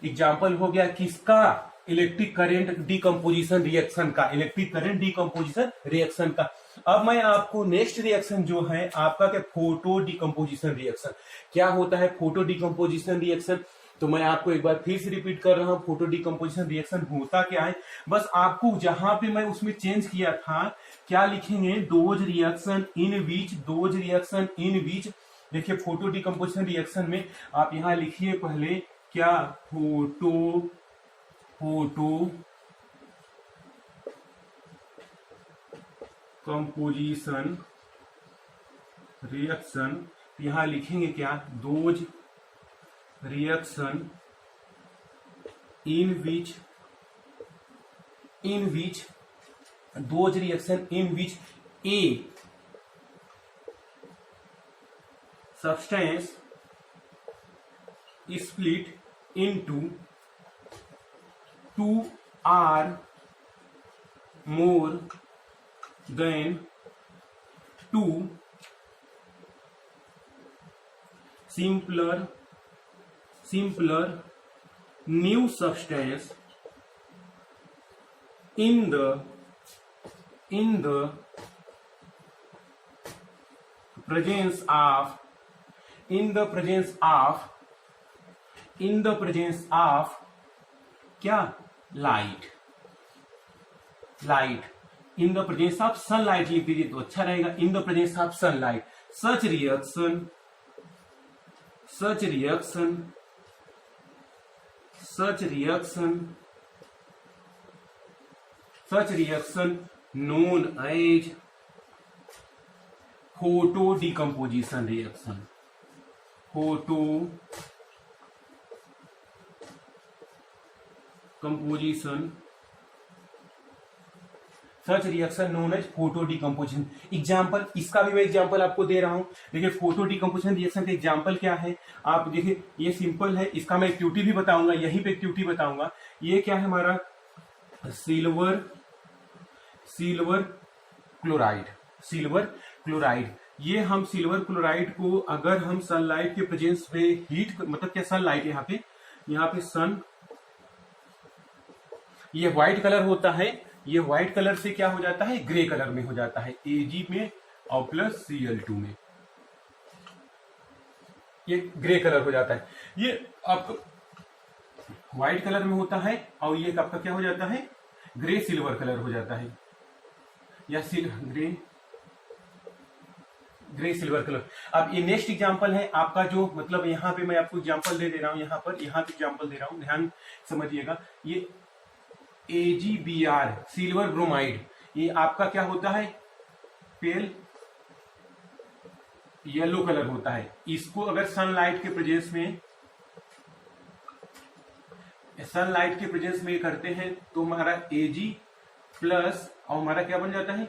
एग्जाम्पल हो गया किसका, इलेक्ट्रिक करंट डिकम्पोजिशन रिएक्शन का, इलेक्ट्रिक करंट डिकम्पोजिशन रिएक्शन का। अब मैं आपको नेक्स्ट रिएक्शन जो है आपका क्या, फोटो डिकम्पोजिशन रिएक्शन। क्या होता है फोटो डिकम्पोजिशन रिएक्शन, तो मैं आपको एक बार फिर से रिपीट कर रहा हूं, फोटो डिकम्पोजिशन रिएक्शन होता क्या है, बस आपको जहां पे मैं उसमें चेंज किया था, क्या लिखेंगे, those reaction in which, those reaction in which. देखिए फोटो डिकम्पोजिशन रिएक्शन में आप यहां लिखिए पहले क्या, फोटो कंपोजिशन रिएक्शन, यहां लिखेंगे क्या, those reaction in which, those reaction in which A substance split into 2 or more than 2 simpler new substance in the presence of क्या, light, in the presence of sunlight लिख दीजिए तो अच्छा रहेगा, in the presence of sunlight. Such reaction known as photo decomposition reaction, photo composition such reaction known as photo decomposition. Example, इसका भी मैं example आपको दे रहा हूं। देखिए फोटो डिकम्पोजिशन रिएक्शन का एग्जाम्पल क्या है, आप देखिए ये सिंपल है, इसका मैं एक्टिविटी भी बताऊंगा, यहीं पे एक्टिविटी बताऊंगा। ये क्या है हमारा सिल्वर क्लोराइड, सिल्वर क्लोराइड। ये हम सिल्वर क्लोराइड को अगर हम सनलाइट के प्रेजेंस में हीट, मतलब क्या सनलाइट, यहाँ पे सन, ये व्हाइट कलर होता है, ये व्हाइट कलर से क्या हो जाता है, ग्रे कलर में हो जाता है, Ag में और प्लस Cl2 में ये ग्रे कलर हो जाता है। ये आपको व्हाइट कलर में होता है और ये आपका क्या हो जाता है, ग्रे सिल्वर कलर हो जाता है, या ग्रे सिल्वर कलर। अब ये नेक्स्ट एग्जांपल है आपका, जो मतलब यहाँ पे मैं आपको एग्जांपल दे रहा हूं, यहाँ पे एग्जांपल दे रहा हूं, ध्यान समझिएगा। ये AgBr सिल्वर ब्रोमाइड, ये आपका क्या होता है, पेल येलो कलर होता है। इसको अगर सनलाइट के प्रेजेंस में करते हैं तो हमारा Ag प्लस और हमारा क्या बन जाता है,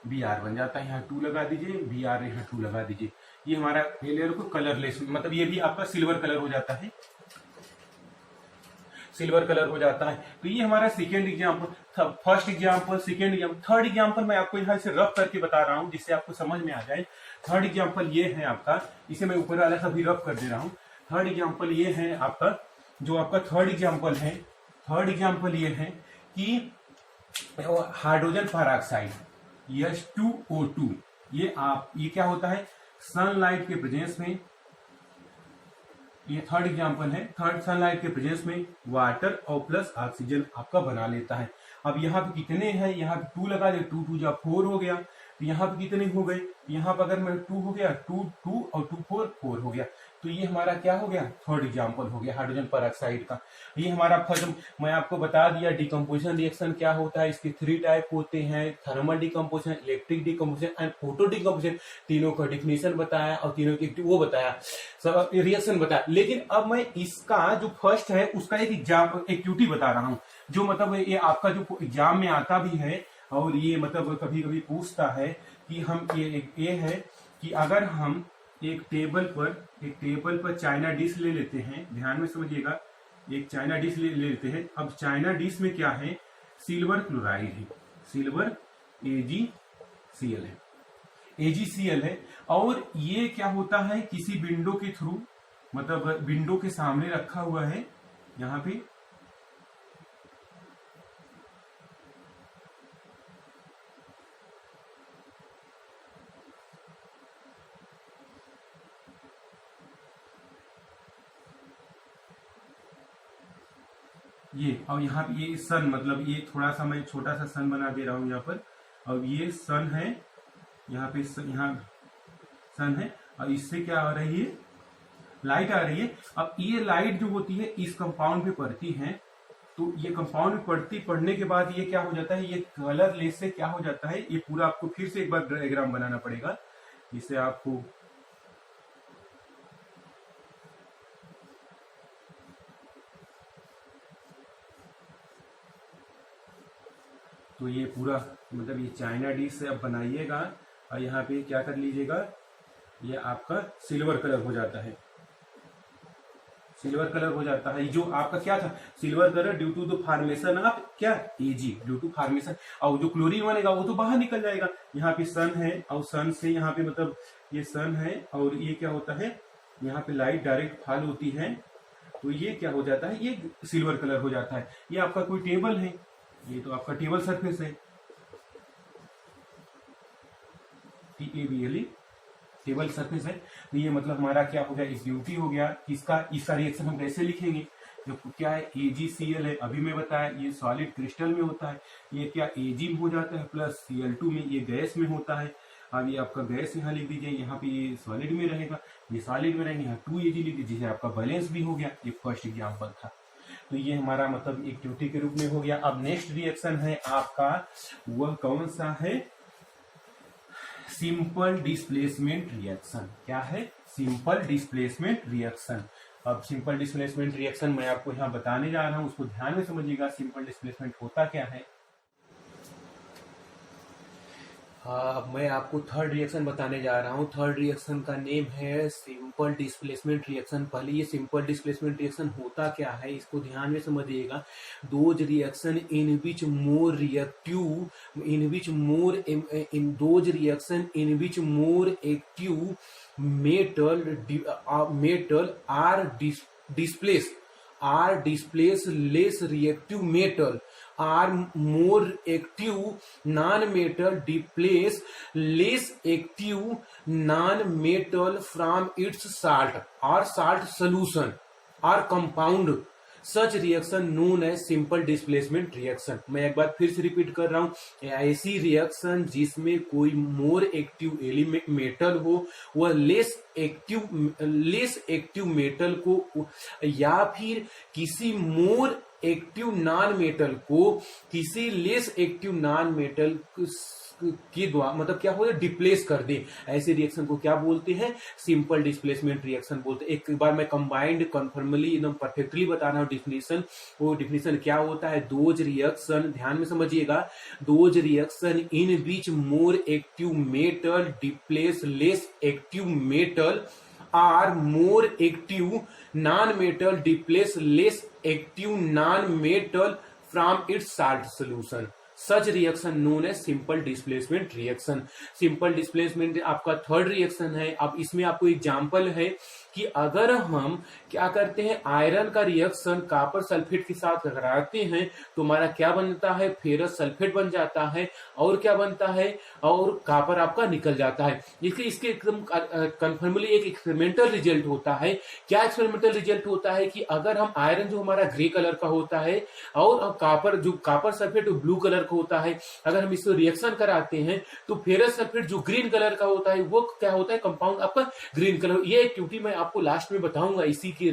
Br बन जाता है। यहाँ 2 लगा दीजिए, Br यहाँ 2 लगा दीजिए। ये हमारा पेल को कलरलेस, मतलब ये भी आपका सिल्वर कलर हो जाता है, सिल्वर कलर हो जाता है। तो ये हमारा second example, first example, second example. Third example मैं आपको यहाँ से रफ करके बता रहा हूँ जिससे आपको समझ में आ जाए। थर्ड एग्जाम्पल ये है आपका, इसे मैं ऊपर वाला सा भी रफ कर दे रहा हूँ। थर्ड एग्जाम्पल ये है आपका, जो आपका थर्ड एग्जाम्पल ये है कि हाइड्रोजन पेरोक्साइड H2O2, ये क्या होता है, सनलाइट के प्रेजेंस में, ये थर्ड एग्जांपल है, थर्ड सनलाइट के प्रेजेंस में वाटर और प्लस ऑक्सीजन आपका बना लेता है। अब यहाँ पे कितने हैं, यहाँ पे 2 लगा दे, 2 2 जा 4 हो गया। तो यहाँ पे कितने हो गए, यहाँ पर अगर मैं 2 हो गया, 2 2 और 2 4 हो गया। तो ये हमारा क्या हो गया, थर्ड एग्जांपल हो गया हाइड्रोजन पेरोक्साइड का। ये हमारा फर्स्ट, मैं आपको बता दिया डिकम्पोजिशन रिएक्शन क्या होता है। इसके 3 टाइप होते हैं, thermal decomposition, electric decomposition and photo decomposition. तीनों का डिफिनेशन बताया और तीनों की वो बताया, सब रिएक्शन बताया। लेकिन अब मैं इसका जो फर्स्ट है उसका एक एग्जाम एक्टिविटी बता रहा हूँ, जो मतलब ये आपका जो एग्जाम में आता भी है और ये मतलब कभी कभी पूछता है कि हम ये है कि अगर हम एक टेबल पर चाइना डिश ले लेते हैं, ध्यान में समझिएगा, एक चाइना डिश ले लेते हैं। अब चाइना डिश में क्या है, सिल्वर क्लोराइड है, सिल्वर AgCl है। और ये क्या होता है, किसी विंडो के थ्रू, मतलब विंडो के सामने रखा हुआ है यहाँ पे, ये, और यहाँ पे ये सन, मतलब ये थोड़ा सा मैं छोटा सा सन बना दे रहा हूँ यहाँ पर। अब ये सन है, यहाँ पे यहाँ सन है और इससे क्या आ रही है, लाइट आ रही है। अब ये लाइट जो होती है इस कंपाउंड पे पड़ती है, तो ये कंपाउंड पे पड़ने के बाद ये क्या हो जाता है, ये कलर लेस से क्या हो जाता है, ये पूरा आपको फिर से एक बार डायग्राम बनाना पड़ेगा जिससे आपको, तो ये पूरा मतलब ये चाइना डिश से आप बनाइएगा और यहाँ पे क्या कर लीजिएगा, ये आपका सिल्वर कलर हो जाता है, सिल्वर कलर हो जाता है। जो आपका क्या था, silver colour due to the formation of क्या, Ag, ड्यू टू फॉर्मेशन। और जो क्लोरीन बनेगा वो तो बाहर निकल जाएगा। यहाँ पे सन है और सन से यहाँ पे मतलब ये सन है और ये क्या होता है, यहाँ पे लाइट डायरेक्ट फॉल होती है, तो ये क्या हो जाता है, ये सिल्वर कलर हो जाता है। ये आपका कोई टेबल है, ये तो आपका टेबल सरफेस है, TABLE टेबल सरफेस है। तो ये मतलब हमारा क्या हो गया, एक्टिविटी हो गया। इसका रिएक्शन हम कैसे लिखेंगे, जो क्या है AgCl है, अभी मैं बताया ये सॉलिड क्रिस्टल में होता है, ये क्या Ag में हो जाता है प्लस Cl2 में, ये गैस में होता है। अब ये आपका गैस यहाँ लिख दीजिए, यहाँ पे ये सॉलिड में रहेगा, ये सॉलिड में रहेगा, यहाँ 2Ag लिख दीजिए, जिसे आपका बैलेंस भी हो गया। ये फर्स्ट एग्जाम्पल था। तो ये हमारा मतलब एक्टिविटी के रूप में हो गया। अब नेक्स्ट रिएक्शन है आपका, वह कौन सा है, सिंपल डिस्प्लेसमेंट रिएक्शन। क्या है, सिंपल डिस्प्लेसमेंट रिएक्शन। अब सिंपल डिस्प्लेसमेंट रिएक्शन मैं आपको यहाँ बताने जा रहा हूँ, उसको ध्यान में समझिएगा। सिंपल डिस्प्लेसमेंट होता क्या है, हाँ, अब मैं आपको थर्ड रिएक्शन बताने जा रहा हूँ। थर्ड रिएक्शन का नेम है सिंपल डिस्प्लेसमेंट रिएक्शन। पहले ये सिंपल डिस्प्लेसमेंट रिएक्शन होता क्या है इसको ध्यान में समझिएगा। Those reaction in which more reactive in which more in those reaction in which more active metal metal are displace less reactive metal are more active non-metal displace less active non-metal from its salt or salt solution or compound such reaction known as simple displacement reaction। मैं एक बार फिर से repeat कर रहा हूँ, ऐसी reaction जिसमें कोई मोर एक्टिव एलिमेंट मेटल हो वह लेस एक्टिव मेटल को या फिर किसी मोर एक्टिव नॉन मेटल को किसी लेस एक्टिव नॉन मेटल के द्वारा मतलब क्या हो डिप्लेस कर दे। ऐसे रिएक्शन को क्या बोलते हैं? सिंपल डिस्प्लेसमेंट रिएक्शन बोलते हैं। एक बार मैं कंबाइंड कन्फर्मली एकदम परफेक्टली बता रहा हूँ डिफिनेशन। वो डिफिनेशन क्या होता है? दोज रिएक्शन, ध्यान में समझिएगा, those reaction in which more active metal displace less active metal or more active non metal displace less active non metal from its salt solution. Such reaction known है simple displacement reaction. Simple displacement आपका third reaction है। अब इसमें आपको example है कि अगर हम क्या करते हैं, आयरन का रिएक्शन कॉपर सल्फेट के साथ कराते हैं तो हमारा क्या बनता है? फेरस सल्फेट बन जाता है। और क्या बनता है? और कॉपर आपका निकल जाता है। इसके एकदम कन्फर्मली एक एक्सपेरिमेंटल रिजल्ट होता है। क्या एक्सपेरिमेंटल रिजल्ट होता है कि अगर हम आयरन जो हमारा ग्रे कलर का होता है और कॉपर जो कॉपर सल्फेट ब्लू कलर का होता है, अगर हम इसको रिएक्शन कराते हैं तो फेरस सल्फेट जो ग्रीन कलर का होता है वो क्या होता है? कंपाउंड आपका ग्रीन कलर। ये एक्टिविटी मैं आपको लास्ट में बताऊंगा इसी की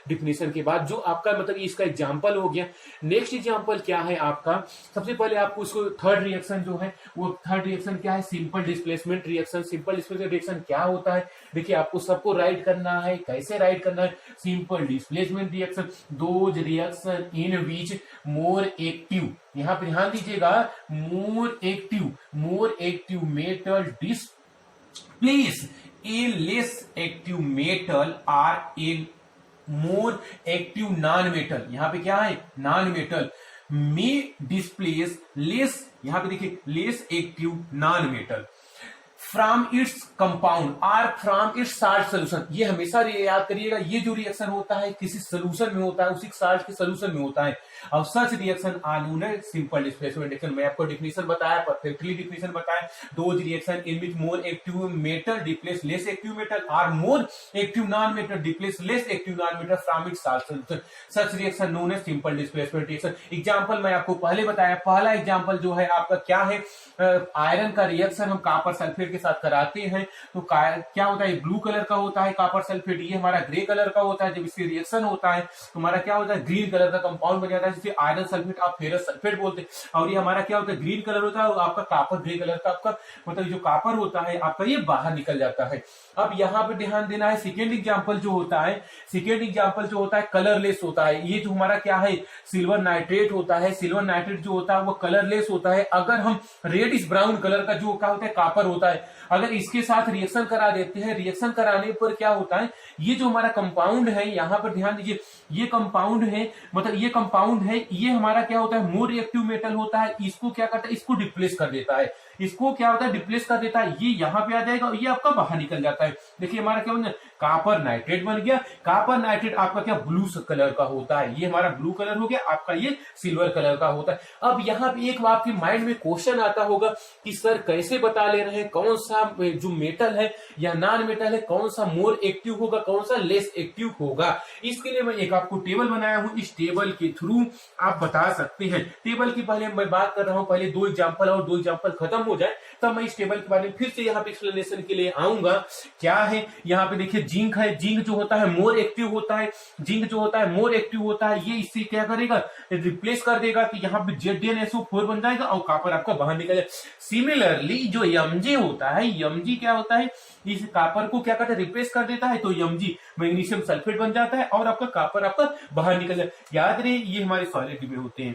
डिफिनेशन के बाद, जो आपका मतलब इसका एग्जांपल हो गया। नेक्स्ट एग्जांपल क्या है आपका? सबसे पहले आपको इसको थर्ड रिएक्शन जो है वो थर्ड रिएक्शन क्या है? Simple displacement reaction. Simple displacement reaction क्या होता है? देखिए आपको सबको राइट करना है। कैसे राइट करना है? Simple displacement reaction those reaction in which more active, यहां पर ध्यान दीजिएगा, more active metal displace a less active metal or a more active non metal, यहां पे क्या है? नॉन मेटल में डिस्प्लेस लेस, यहां पे देखिए less active non metal from its compound or from its salt solution. ये हमेशा याद करिएगा, ये जो रिएक्शन होता है किसी सोल्यूशन में होता है, उसी साल्ट के सोल्यूशन में होता है। अब सच रिएक्शन आनून है सिंपल डिस्प्लेसमेंट रिएक्शन। मैं आपको डिफिनेशन बताया, परफेक्टली डिफिनेशन बताया। Those reaction in which more active metal displace less active metal or more active non metal displace less active non metal from its salt solution. Such reaction known है simple displacement reaction. Example मैं आपको पहले बताया। पहला example जो है आपका क्या है? आयरन का रिएक्शन हम कॉपर सल्फेट के साथ कराते हैं तो क्या होता है? ब्लू कलर का होता है कॉपर सल्फेट, ये हमारा ग्रे कलर का होता है। जब इससे रिएक्शन होता है तो हमारा क्या होता है? ग्रीन कलर का कंपाउंड बन जाता है, जिसे आयरन सल्फेट आप फेरस सल्फेट बोलते हैं। और ये हमारा क्या होता है? ग्रीन कलर होता है और आपका कॉपर ग्रे कलर का आपका मतलब जो कॉपर होता है आपका ये बाहर निकल जाता है। अब यहाँ पे ध्यान देना है, सेकेंड एग्जाम्पल जो होता है, सेकेंड एग्जाम्पल जो होता है कलरलेस होता है। ये जो हमारा क्या है? सिल्वर नाइट्रेट होता है। सिल्वर नाइट्रेट जो होता है वो कलरलेस होता है। अगर हम रेडिश ब्राउन कलर का जो क्या होता है? कॉपर होता है, अगर इसके साथ रिएक्शन करा देते हैं, रिएक्शन कराने पर क्या होता है? ये जो हमारा कंपाउंड है, यहां पर ध्यान दीजिए, ये कंपाउंड है, मतलब ये कंपाउंड है, ये हमारा क्या होता है? मोर रिएक्टिव मेटल होता है। इसको क्या करता है? इसको डिप्लेस कर देता है। इसको क्या होता है? डिप्लेस कर देता है। ये यहां पे आ जाएगा और ये आपका बाहर निकल जाता है। देखिए हमारा क्या होता है? कॉपर नाइट्रेट बन गया। कॉपर नाइट्रेट आपका क्या? ब्लू कलर का होता है। ये हमारा ब्लू कलर हो गया, आपका ये सिल्वर कलर का होता है। अब यहाँ पे एक आपके माइंड में क्वेश्चन आता होगा कि सर कैसे बता ले रहे हैं कौन सा जो मेटल है या नॉन मेटल है, कौन सा मोर एक्टिव होगा, कौन सा लेस एक्टिव होगा? इसके लिए मैं एक आपको टेबल बनाया हूं। इस टेबल के थ्रू आप बता सकते हैं। टेबल की पहले मैं बात कर रहा हूं, पहले दो एग्जांपल और दो एग्जांपल खत्म हो जाए तब मैं इस टेबल के बारे में फिर से यहाँ पे एक्सप्लेनेशन के लिए आऊंगा। क्या है यहाँ पे? देखिए जिंक है। जिंक जो होता है मोर एक्टिव होता है। जिंक जो होता है मोर एक्टिव होता है। ये इससे क्या करेगा? रिप्लेस कर देगा कि यहाँ पे ZnSO4 बन जाएगा और कॉपर आपका बाहर निकल जाएगा। सिमिलरली जो Mg होता है, Mg क्या होता है? इस कॉपर को क्या करता है? रिप्लेस कर देता है, तो Mg मैग्नीशियम सल्फेट बन जाता है और आपका कॉपर आपका बाहर निकल जाए। याद रहे ये हमारे सॉलिड में होते हैं।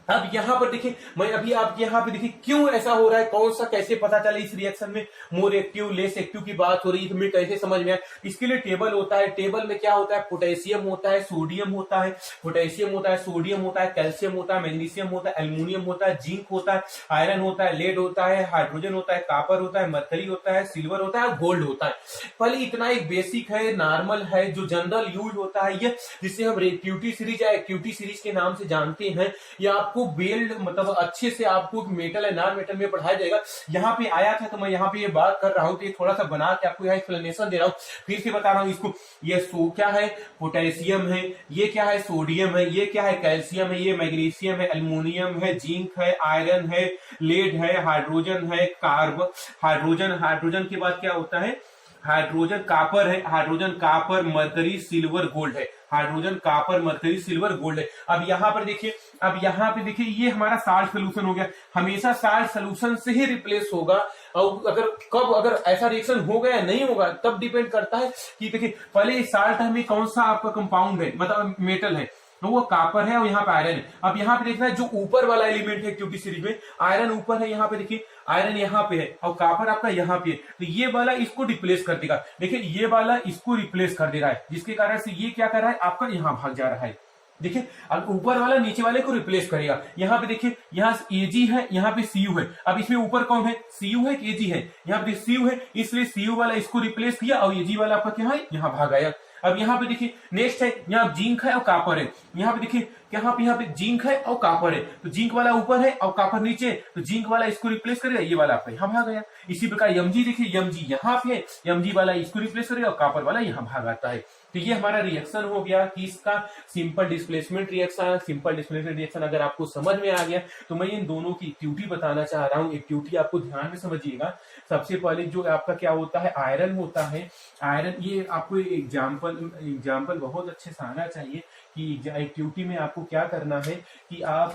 अब यहाँ पर देखिए, मैं अभी आपके यहाँ पे देखिए क्यों ऐसा हो रहा है, कौन सा कैसे पता चले इस रिएक्शन में मोर एक्टिव लेस एक्टिव की बात हो रही है, तुम्हें कैसे समझ में आया। इसके लिए टेबल होता है, टेबल में क्या होता है, पोटेशियम होता है, सोडियम होता है, पोटेशियम होता है, सोडियम होता है, कैल्शियम होता है, मैग्नीशियम होता है, एल्यूमिनियम होता है, जिंक होता है, आयरन होता है, लेड होता है, हाइड्रोजन होता है, कापर होता है, मरकरी होता है, सिल्वर होता है, गोल्ड होता है। पहले इतना एक बेसिक है, नॉर्मल है, जो जनरल यूज होता है ये, जिसे हम क्यूटी सीरीज या एक्टिविटी सीरीज के नाम से जानते हैं। ये आपको बेल्ड मतलब अच्छे से आपको मेटल है नॉन मेटल में पढ़ाया जाएगा। यहाँ पे आया था तो मैं यहाँ पे ये बात कर रहा हूँ, तो ये थोड़ा सा बना के आपको यहाँ एक्सप्लेनेशन दे रहा हूँ, फिर से बता रहा हूँ इसको। ये क्या है, पोटेशियम है, ये क्या है, सोडियम है, ये क्या है, कैल्शियम है, ये मैग्नीशियम है, एल्यूमिनियम है, जिंक है, आयरन है, लेड है, हाइड्रोजन है, कार्बन, हाइड्रोजन के बाद क्या होता है, हाइड्रोजन कापर है, hydrogen copper mercury silver gold है, hydrogen copper mercury silver gold है। अब यहाँ पर देखिए, अब यहाँ पे देखिए ये हमारा साल्ट सोल्यूशन हो गया, हमेशा साल्ट सोल्यूशन से ही रिप्लेस होगा। और अगर ऐसा रिएक्शन होगा या नहीं होगा तब डिपेंड करता है कि देखिए पहले साल्ट में कौन सा आपका कंपाउंड है, मतलब मेटल है, तो वो कापर है और यहाँ पे आयरन है। अब यहाँ पे देखना है जो ऊपर वाला एलिमेंट है, क्योंकि सीरीज में आयरन ऊपर है, यहाँ पे देखिए आयरन यहाँ पे है और कापर आपका यहाँ पे है, तो ये वाला इसको रिप्लेस कर देगा। देखिए ये वाला इसको रिप्लेस कर दे रहा है, जिसके कारण से ये क्या कर रहा है, आपका यहाँ भाग जा रहा है। देखिए अब ऊपर वाला नीचे वाले को रिप्लेस करेगा। यहाँ पे देखिए, यहाँ एजी है, यहाँ पे सीयू है। अब इसमें ऊपर कौन है, सीयू है कि एजी है, यहाँ पे सीयू है, इसलिए सीयू वाला इसको रिप्लेस किया और एजी वाला आपका क्या है, यहाँ भाग आया। अब यहाँ पे देखिए नेक्स्ट है, यहाँ जिंक है और कापर है। यहाँ पे देखिए यहाँ पे जिंक है और कापर है, तो जिंक वाला ऊपर है और कापर नीचे, तो जिंक वाला इसको रिप्लेस करेगा, ये वाला आपका यहाँ भाग गया। इसी प्रकार एमजी देखिए, एमजी यहाँ पे है, एमजी वाला इसको रिप्लेस करेगा और कापर वाला यहाँ भाग आता है। तो ये हमारा रिएक्शन हो गया कि इसका simple displacement reaction. Simple displacement reaction अगर आपको समझ में आ गया तो मैं इन दोनों की एक्टिविटी बताना चाह रहा हूँ। एक्टिविटी आपको ध्यान में समझिएगा। सबसे पहले जो आपका क्या होता है, आयरन होता है। आयरन, ये आपको एग्जाम्पल बहुत अच्छे से आना चाहिए कि एक्टिविटी में आपको क्या करना है कि आप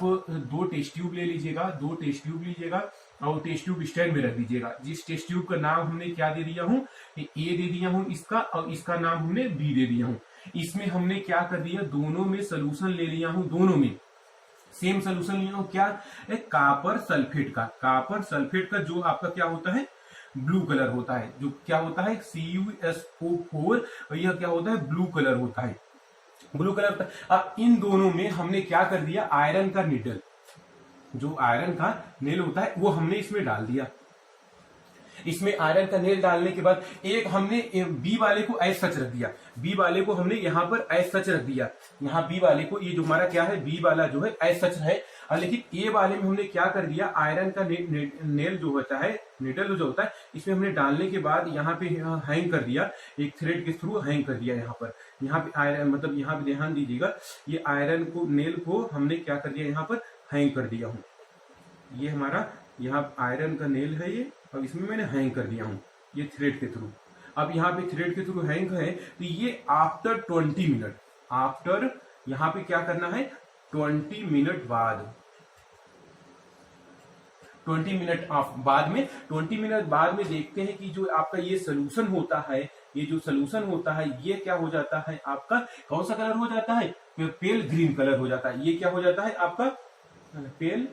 2 टेस्ट ट्यूब ले लीजिएगा, 2 टेस्ट ट्यूब लीजिएगा और टेस्ट ट्यूब स्टैंड में रख दीजिएगा। जिस टेस्ट ट्यूब का नाम हमने क्या दे दिया हूँ, ए दे दिया हूँ इसका, और इसका नाम हमने बी दे दिया हूँ। इसमें हमने क्या कर दिया, दोनों में सोल्यूशन ले लिया हूँ, दोनों में सेम सोल्यूशन लिया हूँ। क्या, एक कापर सल्फेट का, कापर सल्फेट का जो आपका क्या होता है, ब्लू कलर होता है, जो क्या होता है CuSO4, और यह क्या होता है, ब्लू कलर होता है, ब्लू कलर का। अब इन दोनों में हमने क्या कर दिया, आयरन का निडल, जो आयरन का नेल होता है वो हमने इसमें डाल दिया। इसमें आयरन का नेल डालने के बाद एक हमने बी वाले को एज सच रख दिया, बी वाले को हमने यहाँ पर एज सच रख दिया। यहाँ बी वाले को, ये जो हमारा क्या है, बी वाला जो है एज सच है, लेकिन ए वाले में हमने क्या कर दिया, आयरन का नेल जो होता है, निडल जो होता है, इसमें हमने डालने के बाद यहाँ पे हैंग कर दिया, एक थ्रेड के थ्रू हैंग कर दिया। यहाँ पे आयरन, मतलब यहाँ पे ध्यान दीजिएगा, ये आयरन को, नेल को हमने क्या कर दिया, यहाँ पर हैंग कर दिया हूँ। ये हमारा यहाँ आयरन का नेल है ये, और इसमें मैंने हैंग कर दिया हूँ ये थ्रेड के थ्रू। अब यहाँ पे थ्रेड के थ्रू हैंग है, तो ये आफ्टर 20 मिनट, आफ्टर यहाँ पे क्या करना है, 20 मिनट बाद, 20 मिनट बाद में, 20 मिनट बाद में देखते हैं कि जो आपका ये सोल्यूशन होता है, ये जो सोल्यूशन होता है ये क्या हो जाता है, आपका कौन सा कलर हो जाता है, पेल ग्रीन कलर हो जाता है। ये क्या हो जाता है आपका, पेल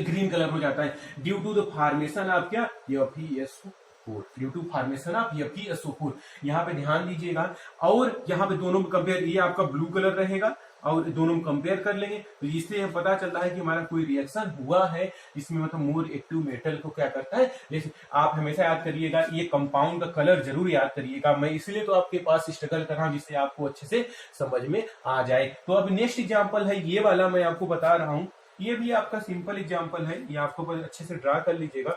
ग्रीन कलर हो जाता है, due to the formation of क्या, FeSO4, due to formation of FeSO4। यहाँ पे ध्यान दीजिएगा, और यहाँ पे दोनों में कंपेयर, ये आपका ब्लू कलर रहेगा और दोनों में कंपेयर कर लेंगे, तो इससे पता चलता है कि हमारा कोई रिएक्शन हुआ है इसमें, मतलब मोर एक्टिव मेटल को क्या करता है। जैसे आप हमेशा याद करिएगा, ये कंपाउंड का कलर जरूर याद करिएगा। मैं इसलिए तो आपके पास स्ट्रगल कर रहा हूँ जिससे आपको अच्छे से समझ में आ जाए। तो अब नेक्स्ट एग्जाम्पल है ये वाला, मैं आपको बता रहा हूँ, ये भी आपका सिंपल एग्जाम्पल है, ये आपको अच्छे से ड्रा कर लीजिएगा।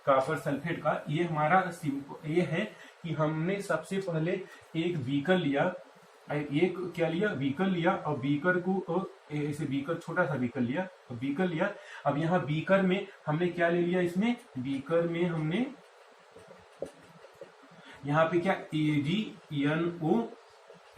कापर सल्फेट का ये हमारा सिंपल ये है कि हमने सबसे पहले एक बीकर लिया, एक क्या लिया, बीकर लिया, और बीकर को ऐसे बीकर, छोटा सा बीकर लिया और बीकर लिया। अब यहाँ बीकर में हमने क्या ले लिया, इसमें बीकर में हमने यहाँ पे क्या,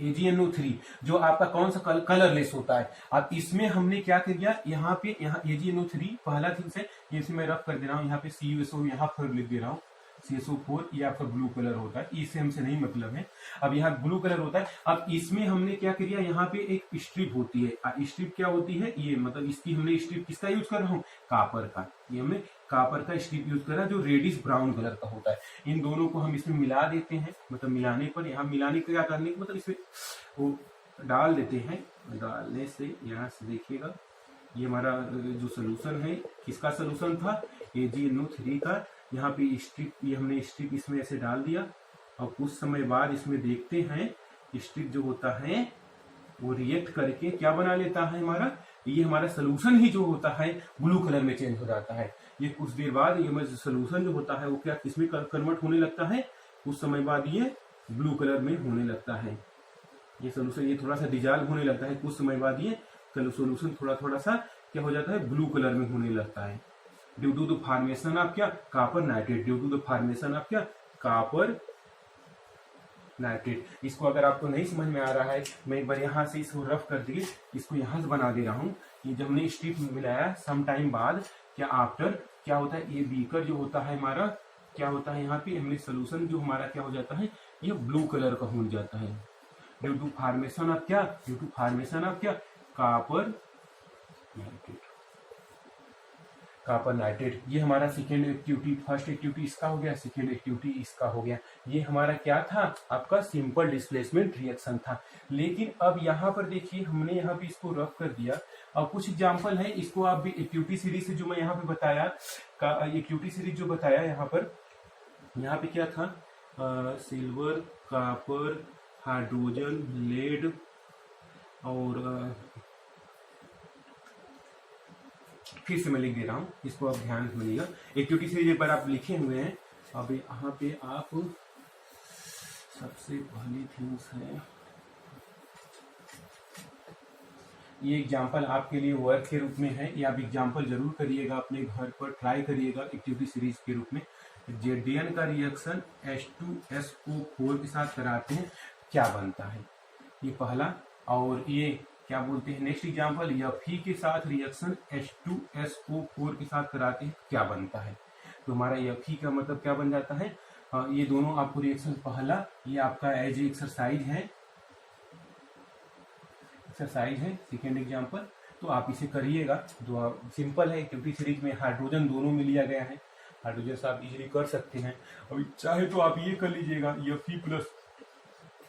AgNO3 जो आपका कौन सा कलरलेस होता है। अब इसमें हमने क्या कर दिया, यहाँ पे, यहाँ AgNO3 पहला थिंग्स है, ये मैं रफ कर दे रहा हूँ, यहाँ पे CuSO यहाँ पर लिख दे रहा हूँ, CSO4 ये आपका ब्लू कलर होता है, इससे हमसे नहीं मतलब है। अब यहाँ ब्लू कलर होता है। अब इसमें हमने क्या किया, यहाँ पे एक स्ट्रिप होती है। स्ट्रिप क्या होती है, ये मतलब इसकी हमने स्ट्रिप किसका यूज कर रहा हूँ, कापर का। ये हमने कापर का स्ट्रिप यूज करा जो रेडिश ब्राउन कलर का होता है। इन दोनों को हम इसमें मिला देते हैं, मतलब मिलाने पर, यहाँ मिलाने का क्या करने, मतलब इसमें वो डाल देते हैं। डालने से यहाँ से देखिएगा ये हमारा जो सोल्यूशन है, किसका सोल्यूशन था, AgNO3 का। यहाँ पे स्ट्रिप, ये हमने स्ट्रिप इसमें ऐसे डाल दिया और कुछ समय बाद इसमें देखते हैं स्ट्रिप जो होता है वो रिएक्ट करके क्या बना लेता है हमारा, ये हमारा सोल्यूशन ही जो होता है ब्लू कलर में चेंज हो जाता है। ये कुछ देर बाद ये सोल्यूशन जो होता है वो क्या किसमें कन्वर्ट होने लगता है, कुछ समय बाद ये ब्लू कलर में होने लगता है। ये सोल्यूशन ये थोड़ा सा डिजॉल्व होने लगता है, कुछ समय बाद ये सोल्यूशन थोड़ा सा क्या हो जाता है, ब्लू कलर में होने लगता है। Due to the formation of क्या, copper nitrate. Due to the formation of क्या, कॉपर नाइट्रेट। इसको अगर आपको नहीं समझ में आ रहा है, मैं एक बार यहाँ से इसको रफ कर दिए, इसको यहाँ से बना दे रहा हूँ। ये जब हमने स्ट्रिप मिलाया सम टाइम बाद, क्या आफ्टर क्या होता है, ये बीकर जो होता है हमारा क्या होता है, यहाँ पे हमने सोल्यूशन जो हमारा क्या हो जाता है, ये ब्लू कलर का हो जाता है। ड्यू टू फॉर्मेशन ऑफ क्या, ड्यू टू फॉर्मेशन ऑफ क्या, कॉपर नाइट्रेट। कॉपर नाइट्रेट ये हमारा सेकेंड एक्टिविटी, फर्स्ट एक्टिविटी इसका हो गया, सेकेंड एक्टिविटी इसका हो गया। ये हमारा क्या था, आपका सिंपल डिस्प्लेसमेंट रिएक्शन था। लेकिन अब यहाँ पर देखिए हमने यहाँ पे इसको रफ कर दिया और कुछ एग्जांपल है, इसको आप भी एक्टिविटी सीरीज से जो मैं यहाँ पे बताया, एक्टिविटी सीरीज जो बताया यहाँ पे क्या था, सिल्वर, कॉपर, हाइड्रोजन, लेड और फिर से मैं लिख दे रहा हूँ, इसको आप ध्यान से सुनिएगा। एक्टिविटी सीरीज एक बार आप लिखे हुए हैं। अब यहाँ पे आप सबसे पहली थिंग्स है, ये एग्जाम्पल आपके लिए वर्क के रूप में है, ये आप एग्जाम्पल जरूर करिएगा, अपने घर पर ट्राई करिएगा एक्टिविटी सीरीज के रूप में। ZN का रिएक्शन H2SO4 के साथ कराते हैं, क्या बनता है, ये पहला। और ये क्या बोलते हैं नेक्स्ट एग्जाम्पल, Fe के साथ रिएक्शन H2SO4 के साथ कराते हैं, क्या बनता है। तो हमारा Fe का मतलब क्या बन जाता है, ये दोनों आपको रिएक्शन, पहला ये आपका एज एक्सरसाइज है, सेकेंड एग्जाम्पल, तो आप इसे करिएगा। जो सिंपल है, एक्टिविटी सीरीज में हाइड्रोजन दोनों में लिया गया है, हाइड्रोजन से आप इजीली कर सकते हैं। अभी चाहे तो आप ये कर लीजिएगा, Fe प्लस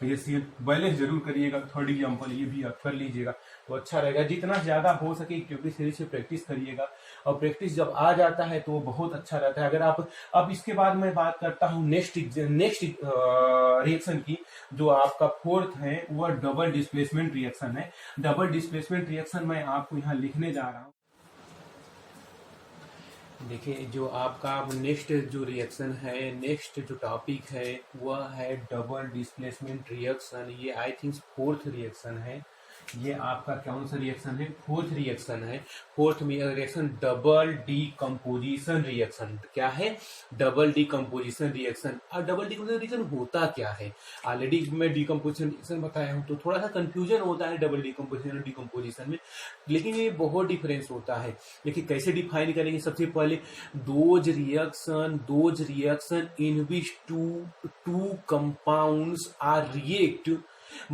ये बैलेंस जरूर करिएगा। थर्ड एग्जाम्पल ये भी आप कर लीजिएगा तो अच्छा रहेगा। जितना ज्यादा हो सके एक्टिविटी सीरीज से प्रैक्टिस करिएगा, और प्रैक्टिस जब आ जाता है तो वो बहुत अच्छा रहता है। अगर आप अब इसके बाद मैं बात करता हूँ नेक्स्ट रिएक्शन की, जो आपका फोर्थ है वह डबल डिस्प्लेसमेंट रिएक्शन है। डबल डिस्प्लेसमेंट रिएक्शन मैं आपको यहाँ लिखने जा रहा हूँ। देखिए जो आपका नेक्स्ट जो रिएक्शन है, नेक्स्ट जो टॉपिक है वह है डबल डिस्प्लेसमेंट रिएक्शन। ये आई थिंक फोर्थ रिएक्शन है। ये आपका कौन सा रिएक्शन है, फोर्थ रिएक्शन है। फोर्थ में रिएक्शन डबल डीकम्पोजिशन रिएक्शन। क्या है, डबल डीकम्पोजिशन रिएक्शन। और डबल डीकम्पोजिशन रिएक्शन होता क्या है, ऑलरेडी मैं डीकम्पोजिशन रिएक्शन बताया हूँ, तो थोड़ा सा कंफ्यूजन होता है डबल डीकम्पोजिशन और डीकम्पोजिशन में, लेकिन ये बहुत डिफरेंस होता है। देखिए कैसे डिफाइन करेंगे, सबसे पहले those reaction in which two compounds are react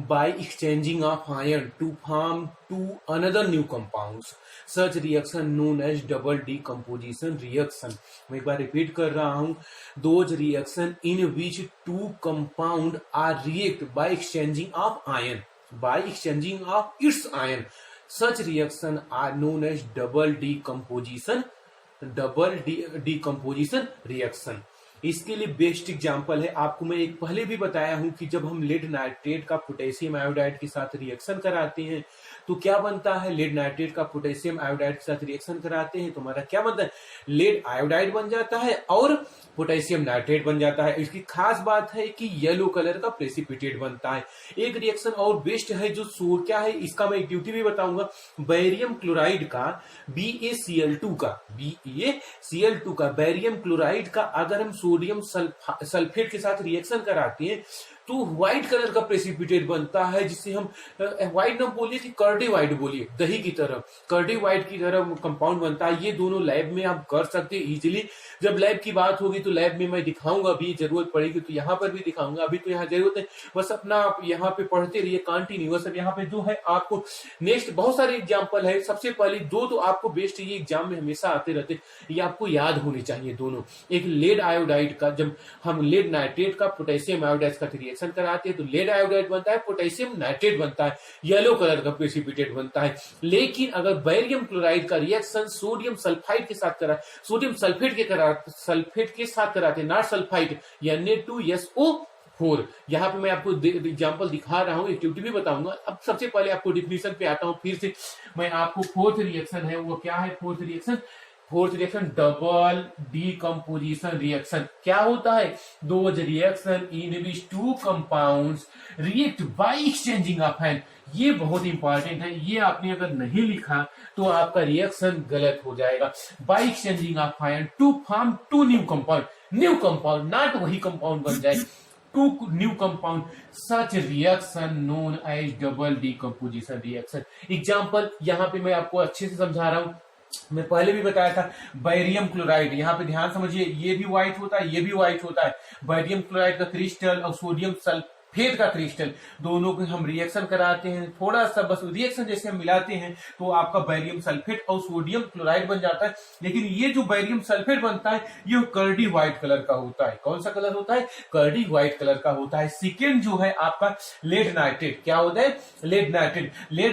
by exchanging of iron to form two another new compounds. Such reaction known as double decomposition reaction. मैं एक बार रिपीट कर रहा हूँ, those reaction in which two compound are react by exchanging of iron, by exchanging of its iron. Such reaction are known as double decomposition reaction. इसके लिए best example है, आपको मैं एक पहले भी बताया हूं कि जब हम लेड नाइट्रेट का पोटेशियम आयोडाइड के साथ रिएक्शन कराते हैं तो क्या बनता है, लेड नाइट्रेट का पोटेशियम आयोडाइड के साथ रिएक्शन कराते हैं तो हमारा क्या बनता है, लेड आयोडाइड बन जाता है और पोटेशियम नाइट्रेट बन जाता है। इसकी खास बात है कि येलो कलर का प्रेसिपिटेट बनता है। एक रिएक्शन और बेस्ट है जो सोर क्या है, इसका मैं एक्टिविटी भी बताऊंगा। बैरियम क्लोराइड का BaCl2 का बैरियम क्लोराइड का अगर हम सोडियम सल्फेट के साथ रिएक्शन कराते हैं तो व्हाइट कलर का प्रेसिपिटेट बनता है, जिससे हम व्हाइट ना बोलिए कि कर्डी व्हाइट बोलिए, दही की तरह, कर्डी व्हाइट की तरह कंपाउंड बनता है। ये दोनों लैब में आप कर सकते हैं इजीली। जब लैब की बात होगी तो लैब में मैं दिखाऊंगा, अभी जरूरत पड़ेगी तो यहाँ पर भी दिखाऊंगा, अभी तो यहाँ जरूरत है बस अपना आप यहाँ पे पढ़ते रहिए कंटिन्यूअस। अब यहाँ पे जो है आपको नेक्स्ट बहुत सारे एग्जाम्पल है। सबसे पहले दो तो आपको बेस्ट ये एग्जाम में हमेशा आते रहते, ये आपको याद होने चाहिए दोनों। एक लेड आयोडाइड का, जब हम लेड नाइट्रेट का पोटेशियम आयोडाइड का रिएक्शन कराते हैं तो लेड आयोडाइड बनता है, पोटेशियम नाइट्रेट बनता है, येलो कलर का प्रेसिपिटेट बनता है। लेकिन अगर बैरियम क्लोराइड का रिएक्शन सोडियम सल्फाइड के साथ करा, सोडियम सल्फेट के साथ कराते, नॉट सल्फाइड, Na2SO4। यहाँ पे मैं आपको एग्जांपल दिखा रहा हूँ, एक्टिविटी भी बताऊंगा। अब सबसे पहले आपको डिफिनीशन पे आता हूँ फिर से। मैं आपको फोर्थ रिएक्शन है वो क्या है, fourth reaction double decomposition reaction. क्या होता है, those reaction in which two compounds react by exchanging of ion. ये बहुत इंपॉर्टेंट है, ये आपने अगर नहीं लिखा तो आपका रिएक्शन गलत हो जाएगा। By exchanging of ion to form two new compound, not वही कंपाउंड बन जाए, two new compound, such reaction known as double decomposition reaction. Example यहाँ पे मैं आपको अच्छे से समझा रहा हूं, मैं पहले भी बताया था। बैरियम क्लोराइड, यहाँ पे ध्यान समझिए, ये भी व्हाइट होता है, ये भी व्हाइट होता है। बैरियम क्लोराइड का क्रिस्टल और सोडियम सल्फेट का क्रिस्टल, दोनों को हम रिएक्शन कराते हैं, थोड़ा सा बस रिएक्शन जैसे हम मिलाते हैं तो आपका बैरियम सल्फेट और सोडियम क्लोराइड बन जाता है। लेकिन ये जो बैरियम सल्फेट बनता है ये कर्डी व्हाइट कलर का होता है। कौन सा कलर होता है, कर्डी व्हाइट कलर का होता है। सेकेंड जो है आपका लेड नाइट्रेट, क्या होता है, लेड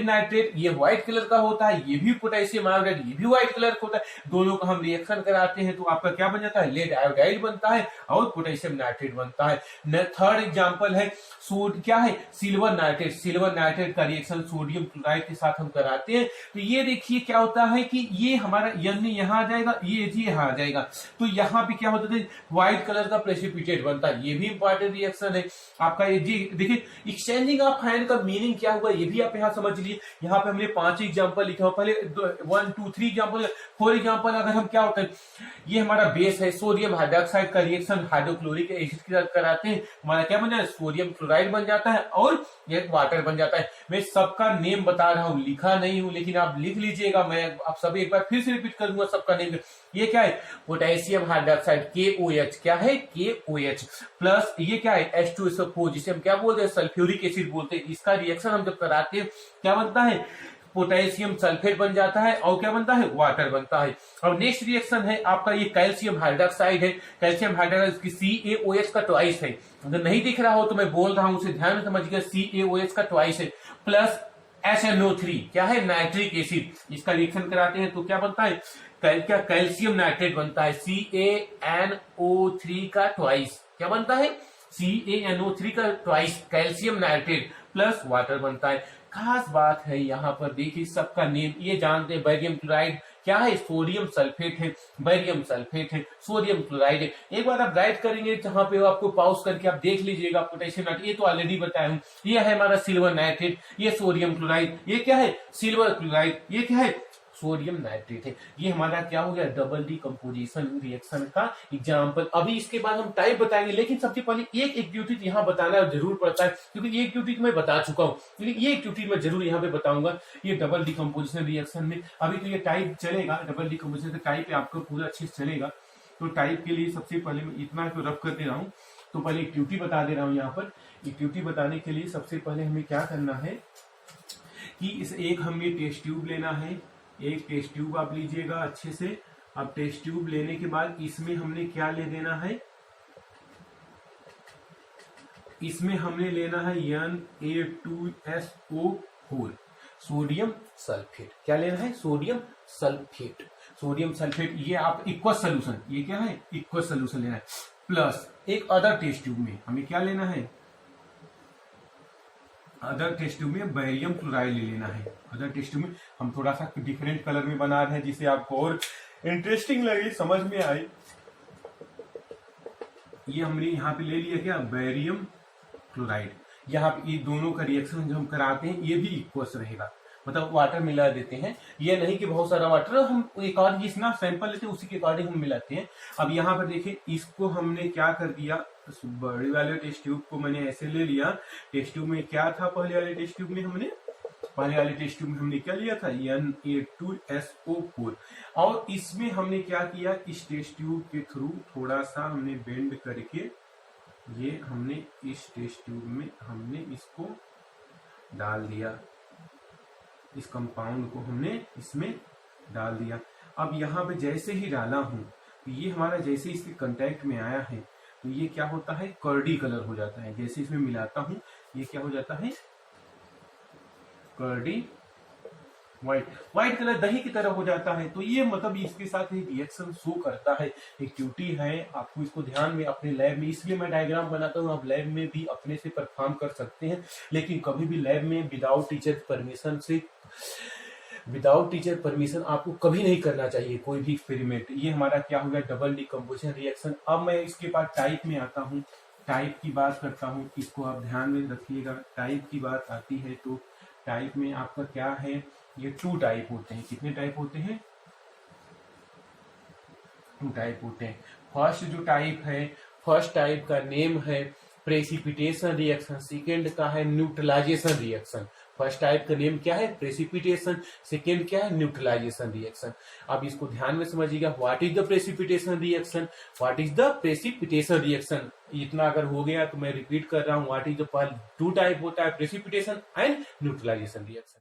नाइट्रेट ये व्हाइट कलर का होता है, ये भी पोटेशियम आयोडाइड, ये भी व्हाइट कलर का होता है। दोनों का हम रिएक्शन कराते हैं तो आपका क्या बन जाता है, लेड आयोडाइड बनता है और पोटेशियम नाइट्रेट बनता है। थर्ड एग्जाम्पल है क्या है, सिल्वर नाइट्रेट का रिएक्शन सोडियम क्लोराइड के साथ हम कराते हैं तो ये देखिए क्या होता है कि ये हमारा यहाँ आ जाएगा, ये यहाँ आ जाएगा, तो यहाँ पे क्या होता है, व्हाइट कलर का प्रेसिपिटेट बनता है। ये भी इंपॉर्टेंट रिएक्शन है आपका। ये देखिए एक्सचेंजिंग ऑफ आयन का मीनिंग क्या हुआ ये भी आप यहाँ समझ लीजिए। यहाँ पे हमने 5 एग्जाम्पल लिखा, पहले 1 2 3 एग्जाम्पल, 4 एग्जाम्पल। अगर हम क्या होता है, ये हमारा बेस है, सोडियम हाइड्रोक्साइड का रिएक्शन हाइड्रोक्लोरिक एसिड के साथ कराते हैं, हमारा क्या बन जाता है, सोडियम क्लोराइड बन जाता है और एक वाटर बन जाता है। मैं सबका नेम बता रहा हूं, लिखा नहीं हूं, लेकिन आप लिख लीजिएगा। मैं आप सभी एक बार फिर से रिपीट कर दूंगा सबका नेम। ये क्या है, पोटेशियम हाइड्रोक्साइड KOH, क्या है KOH प्लस ये क्या है H2SO4, जिसे हम क्या बोलते हैं, सल्फ्यूरिक एसिड बोलते हैं। इसका रिएक्शन हम जब कराते हैं क्या बनता है, पोटेशियम सल्फेट बन जाता है और क्या बनता है, वाटर बनता है। और नेक्स्ट रिएक्शन है आपका ये कैल्शियम हाइड्रोक्साइड है, कैल्शियम हाइड्रोक्साइड की CaOH का ट्वाइस है। अगर नहीं दिख रहा हो तो मैं बोल रहा हूं, उसे ध्यान में समझिएगा, CaOH का ट्वाइस है प्लस HNO3, क्या है, नाइट्रिक एसिड। इसका रिएक्शन कराते हैं तो क्या बनता है, क्या कैल्शियम नाइट्रेट बनता है, CaNO3 का ट्वाइस, क्या बनता है, CaNO3 का twice calcium nitrate plus water बनता है। खास बात है यहाँ पर देखिए, सबका नेम ये जानते हैं, बैरियम क्लोराइड क्या है, सोडियम सल्फेट है, बैरियम सल्फेट है, सोडियम क्लोराइड है। एक बार आप राइट करेंगे जहां पे आपको पॉज करके आप देख लीजिएगा, पोटेशियम नाइट्रेट, ये तो ऑलरेडी बताया हूं, ये है हमारा सिल्वर नाइट्रेट, ये सोडियम क्लोराइड, ये क्या है, सिल्वर क्लोराइड, ये क्या है, सोडियम नाइट्रेट है। ये हमारा क्या हो गया, डबल डीकम्पोजिशन रिएक्शन का एग्जांपल। अभी इसके बाद हम टाइप बताएंगे, लेकिन सबसे पहले एक एक्टिविटी यहाँ बताना जरूर पड़ता है, क्योंकि ये एक्टिविटी मैं बता चुका हूँ, लेकिन ये एक्टिविटी मैं जरूर यहाँ पे बताऊंगा। ये डबल डीकम्पोजिशन रिएक्शन में अभी तो ये टाइप चलेगा, डबल डीकम्पोजिशन का टाइप आपको पूरा अच्छे से चलेगा। तो टाइप के लिए सबसे पहले मैं इतना तो रफ कर दे रहा हूँ, तो पहले एक्टिविटी बता दे रहा हूँ। यहाँ पर एक्टिविटी बताने के लिए सबसे पहले हमें क्या करना है कि इस एक हमें टेस्ट ट्यूब लेना है, एक टेस्ट ट्यूब आप लीजिएगा अच्छे से। अब टेस्ट ट्यूब लेने के बाद इसमें हमने क्या ले देना है, इसमें हमने लेना है Na2SO4, सोडियम सल्फेट। क्या लेना है, सोडियम सल्फेट, सोडियम सल्फेट। ये आप इक्वस सोल्यूशन, ये क्या है, इक्वस सोल्यूशन लेना है। प्लस एक अदर टेस्ट ट्यूब में हमें क्या लेना है, अदर टेस्ट ट्यूब में बैरियम क्लोराइड ले लेना है। अदर टेस्ट ट्यूब में हम थोड़ा सा डिफरेंट कलर में बना रहे हैं, जिससे आपको और इंटरेस्टिंग लगे, समझ में आए। ये हमने यहाँ पे ले लिया क्या, बैरियम क्लोराइड। यहाँ पे ये दोनों का रिएक्शन जो हम कराते हैं ये भी इक्वस रहेगा, मतलब वाटर मिला देते हैं। ये नहीं कि बहुत सारा वाटर, हम एक और जितना सैंपल लेते हैं उसी के अकॉर्डिंग हम मिलाते हैं। अब यहाँ पर देखिए इसको हमने क्या कर दिया, बड़ी वाले टेस्ट ट्यूब को मैंने ऐसे ले लिया। टेस्ट ट्यूब में क्या था, पहले वाले टेस्ट ट्यूब में हमने क्या लिया था, Na2SO4। और इसमें हमने क्या किया, इस टेस्ट ट्यूब के थ्रू थोड़ा सा हमने बेंड करके ये हमने इस टेस्ट ट्यूब में हमने इसको डाल दिया, इस कंपाउंड को हमने इसमें डाल दिया। अब यहाँ पे जैसे ही डाला हूं तो ये हमारा जैसे इसके कांटेक्ट में आया है तो ये क्या होता है, कर्डी कलर हो जाता है। जैसे इसमें मिलाता हूं ये क्या हो जाता है, कर्डी व्हाइट कलर, दही की तरह हो जाता है। तो ये मतलब इसके साथ एक रिएक्शन शो करता है, एक क्यूटी है। आपको इसको ध्यान में अपने लैब में, इसलिए मैं डायग्राम बनाता हूँ, आप लैब में भी अपने से परफॉर्म कर सकते हैं, लेकिन कभी भी लैब में विदाउट टीचर परमिशन आपको कभी नहीं करना चाहिए कोई भी एक्सपेरिमेंट। ये हमारा क्या हो गया, डबल डिकम्पोजिशन रिएक्शन। अब मैं इसके बाद टाइप में आता हूँ, टाइप की बात करता हूँ, इसको आप ध्यान में रखिएगा। टाइप की बात आती है तो टाइप में आपका क्या है, ये 2 टाइप होते हैं। कितने टाइप होते हैं, 2 टाइप होते हैं। फर्स्ट टाइप का नेम है प्रेसिपिटेशन रिएक्शन, सेकेंड का है न्यूट्रलाइजेशन रिएक्शन। फर्स्ट टाइप का नेम क्या है, प्रेसिपिटेशन, सेकेंड क्या है, न्यूट्रलाइजेशन रिएक्शन। अब इसको ध्यान में समझिएगा, what is the precipitation reaction, what is the precipitation reaction. इतना अगर हो गया तो मैं रिपीट कर रहा हूं, व्हाट इज द 2 टाइप होता है, precipitation and neutralisation reaction.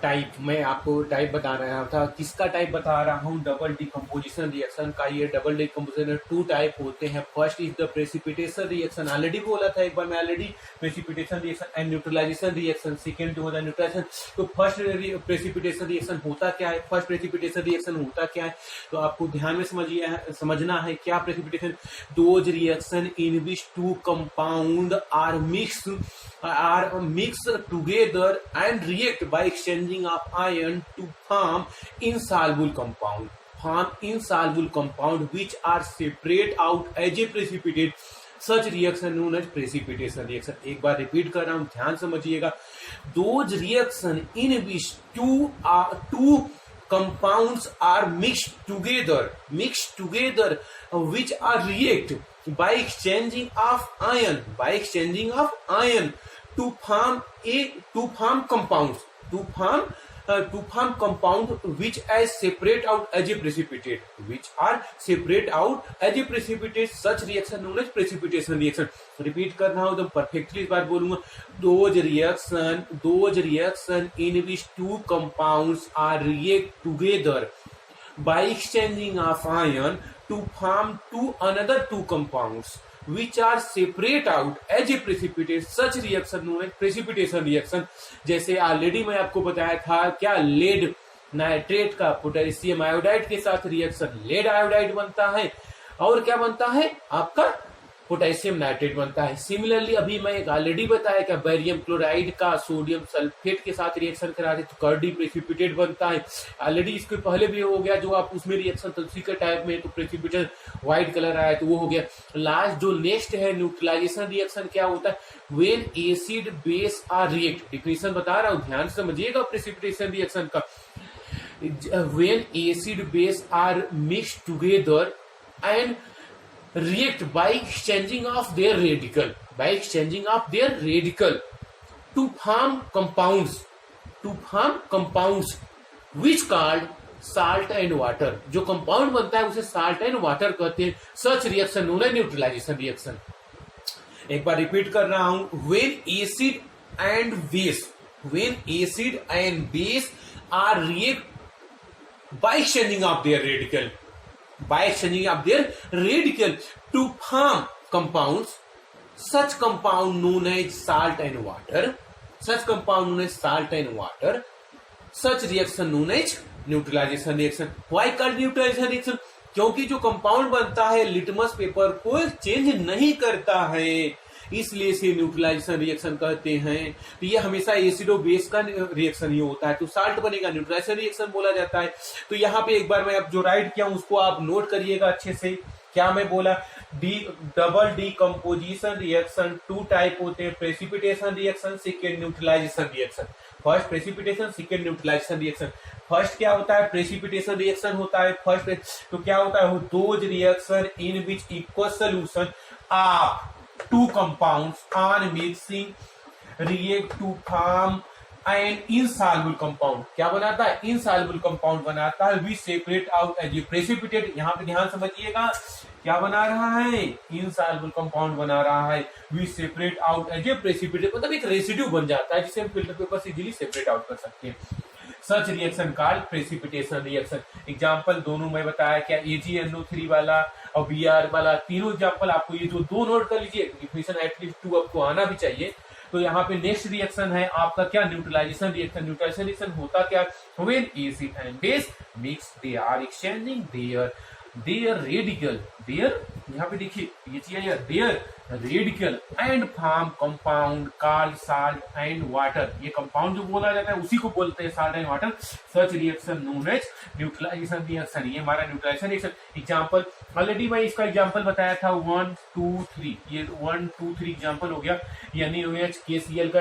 Type, मैं आपको टाइप बता रहा था, किसका टाइप बता रहा हूँ, डबल डिकम्पोजिशन रिएक्शन का। ये डबल डिकम्पोजिशन 2 टाइप होते हैं। First is the precipitation reaction, already बोला था एक बार मैं already, precipitation reaction and neutralisation reaction. Second जो होता है न्यूट्रलाइजेशन। तो फर्स्ट प्रेसिपिटेशन रिएक्शन होता क्या है, फर्स्ट प्रेसिपिटेशन रिएक्शन होता क्या है, तो आपको ध्यान में समझना है क्या precipitation, those reaction in which 2 compound are mixed together and react by exchanging of ion to form insoluble compound which are separate out as a precipitate. Such reaction known as precipitation reaction. एक बार repeat कर रहा हूं, ध्यान समझिएगा। Those reaction in which two compounds are mixed together which are react by exchanging of ion to form compound which are separate out as a precipitate, such reaction known as precipitation reaction. Repeat कर रहा हूं तो perfectly इस बार बोलूंगा, those reaction in which 2 compounds are react together by exchanging of ion to form another 2 compounds which are separate out as a precipitate, such reaction known as precipitation reaction. जैसे already मैं आपको बताया था क्या, lead nitrate का potassium iodide के साथ reaction lead iodide बनता है, और क्या बनता है आपका पोटेशियम नाइट्रेट बनता है। सिमिलरली अभी मैं एक ऑलरेडी बताया क्या, बैरियम क्लोराइड का सोडियम सल्फेट के साथ रिएक्शन कराते तो कर्डी प्रेसिपिटेट बनता है। ऑलरेडी इसके पहले भी हो गया, जो आप उसमें रिएक्शन तुलसी के टाइप में तो प्रेसिपिटेट व्हाइट कलर आया तो वो हो गया। लास्ट जो नेक्स्ट है न्यूट्रलाइजेशन रिएक्शन, क्या होता है, when acid base are react. Definition बता रहा हूँ, ध्यान से समझिएगा प्रेसिपिटेशन रिएक्शन का। When acid base are mixed together and react by exchanging of their radical to form compounds which called salt and water. जो कंपाउंड बनता है उसे salt and water कहते हैं। such reaction known as neutralization reaction. एक बार repeat कर रहा हूं, when acid and base are react by exchanging of their radical to form compounds, such compound known as salt and water, such reaction known as neutralization reaction. Why called neutralization reaction? क्योंकि जो compound बनता है litmus paper को change नहीं करता है, इसलिए इसे न्यूट्रलाइजेशन रिएक्शन कहते हैं। तो ये हमेशा एसिडो बेस का रिएक्शन ही होता है, तो साल्ट बनेगा, न्यूट्रलाइजेशन रिएक्शन बोला जाता है। तो यहाँ पे एक बार मैं अब जो राइट किया हूं उसको आप नोट करिएगा अच्छे से। क्या मैं बोला, डबल डीकम्पोजिशन रिएक्शन 2 टाइप होते हैं, precipitation reaction, second neutralisation reaction. First precipitation, second neutralisation reaction. First क्या होता है, प्रेसिपिटेशन रिएक्शन होता है फर्स्ट। तो क्या होता है, those reaction in which equal solution of 2 compounds on mixing react to form an insoluble compound. क्या बनाता है, इनसॉल्युबल कंपाउंड बनाता है, we separate out as a precipitate. यहाँ पे ध्यान समझिएगा, क्या बना रहा है, इनसॉल्युबल कंपाउंड बना रहा है, we separate out as a precipitate, मतलब एक रेसिड्यू बन जाता है जिसे हम फिल्टर पेपर से इजीली सेपरेट आउट कर सकते हैं। Such reaction called precipitation reaction. Example दोनों मैं बताया, क्या AgNO3 वाला और Br वाला, तीनों एग्जांपल आपको ये जो दो नोट कर लीजिए, इक्वेशन एटलीस्ट 2 आपको आना भी चाहिए। तो यहाँ पे नेक्स्ट रिएक्शन है आपका क्या, न्यूट्रलाइजेशन रिएक्शन। न्यूट्रलाइजेशन रिएक्शन होता क्या, when acid and base mix they are exchanging their radical, their, यहाँ पे देखिए ये चीज है, their radical and form compound called salt and water. ये कंपाउंड जो बोला जाता है उसी को बोलते हैं salt and water. Such reaction known as neutralisation reaction. ये हमारा न्यूट्रलाइजेशन रिएक्शन। एग्जांपल ऑलरेडी मैं इसका एग्जांपल बताया था 1 2 3, ये 1 2 3 एग्जांपल हो गया। यानी OH KCl का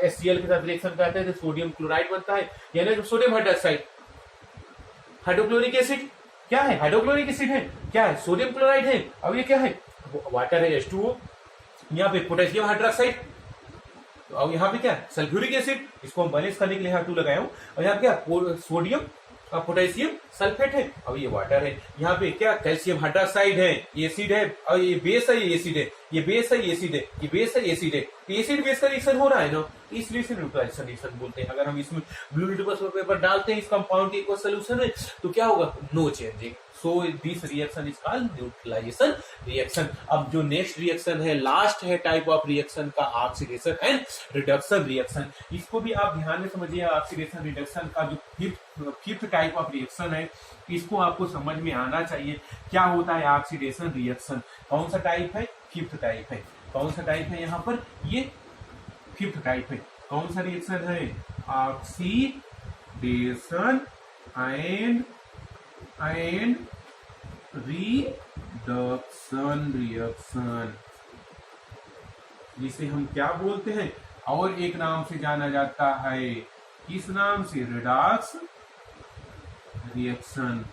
HCl के साथ रिएक्शन करते हैं तो सोडियम क्लोराइड बनता है, यानी सोडियम हाइड्रोक्साइड। हाइड्रोक्लोरिक एसिड क्या है, हाइड्रोक्लोरिक एसिड है, क्या है, सोडियम क्लोराइड है। अब ये क्या है, वाटर है H2O। यहाँ पे पोटेशियम हाइड्रोक्साइड, और यहाँ पे क्या है, सल्फ्यूरिक एसिड। इसको हम बैलेंस करने के लिए यहाँ 2 लगाया हूँ। और यहाँ पे क्या, सोडियम और पोटेशियम सल्फेट है, अब ये वाटर है। यहाँ पे क्या, कैल्शियम हाइड्रोक्साइड है, एसिड है, और ये बेस है, ये एसिड है, ये बेस है, ये एसिड है, ये बेस है, एसिड है। एसिड बेस का रिएक्शन हो रहा है ना, इसलिए इसे न्यूट्रलाइजेशन रिएक्शन बोलते हैं। अगर हम इसमें ब्लू लिटमस पेपर डालते हैं इस कंपाउंड के इक्वल सॉल्यूशन में, तो क्या होगा, no changing. So this reaction is called neutralisation reaction. अब जो नेक्स्ट रिएक्शन है, लास्ट है टाइप ऑफ रिएक्शन का, ऑक्सीडेशन एंड रिडक्शन रिएक्शन। इसको भी आप ध्यान में समझिए। ऑक्सीडेशन रिडक्शन का जो फिफ्थ टाइप ऑफ रिएक्शन है, इसको आपको समझ में आना चाहिए। क्या होता है ऑक्सीडेशन रिएक्शन, कौन सा टाइप है, फिफ्थ टाइप है। कौन सा टाइप है, यहाँ पर ये फिफ्थ टाइप है। कौन सा रिएक्शन है, ऑक्सीडेशन एंड रिडक्शन रिएक्शन, जिसे हम क्या बोलते हैं, और एक नाम से जाना जाता है, किस नाम से, रिडक्स रिएक्शन।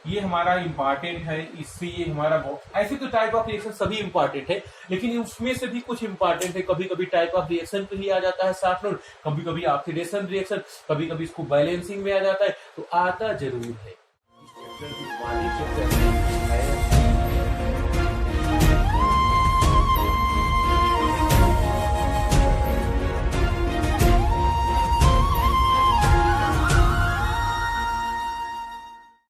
ये हमारा इंपॉर्टेंट है, इससे ये हमारा ऐसे तो टाइप ऑफ रिएक्शन सभी इंपॉर्टेंट है, लेकिन उसमें से भी कुछ इंपॉर्टेंट है। कभी कभी टाइप ऑफ रिएक्शन पे ही आ जाता है शॉर्ट नोट, कभी कभी ऑक्सीडेशन रिएक्शन, कभी कभी इसको बैलेंसिंग में आ जाता है, तो आता जरूर है। इस चैप्टर की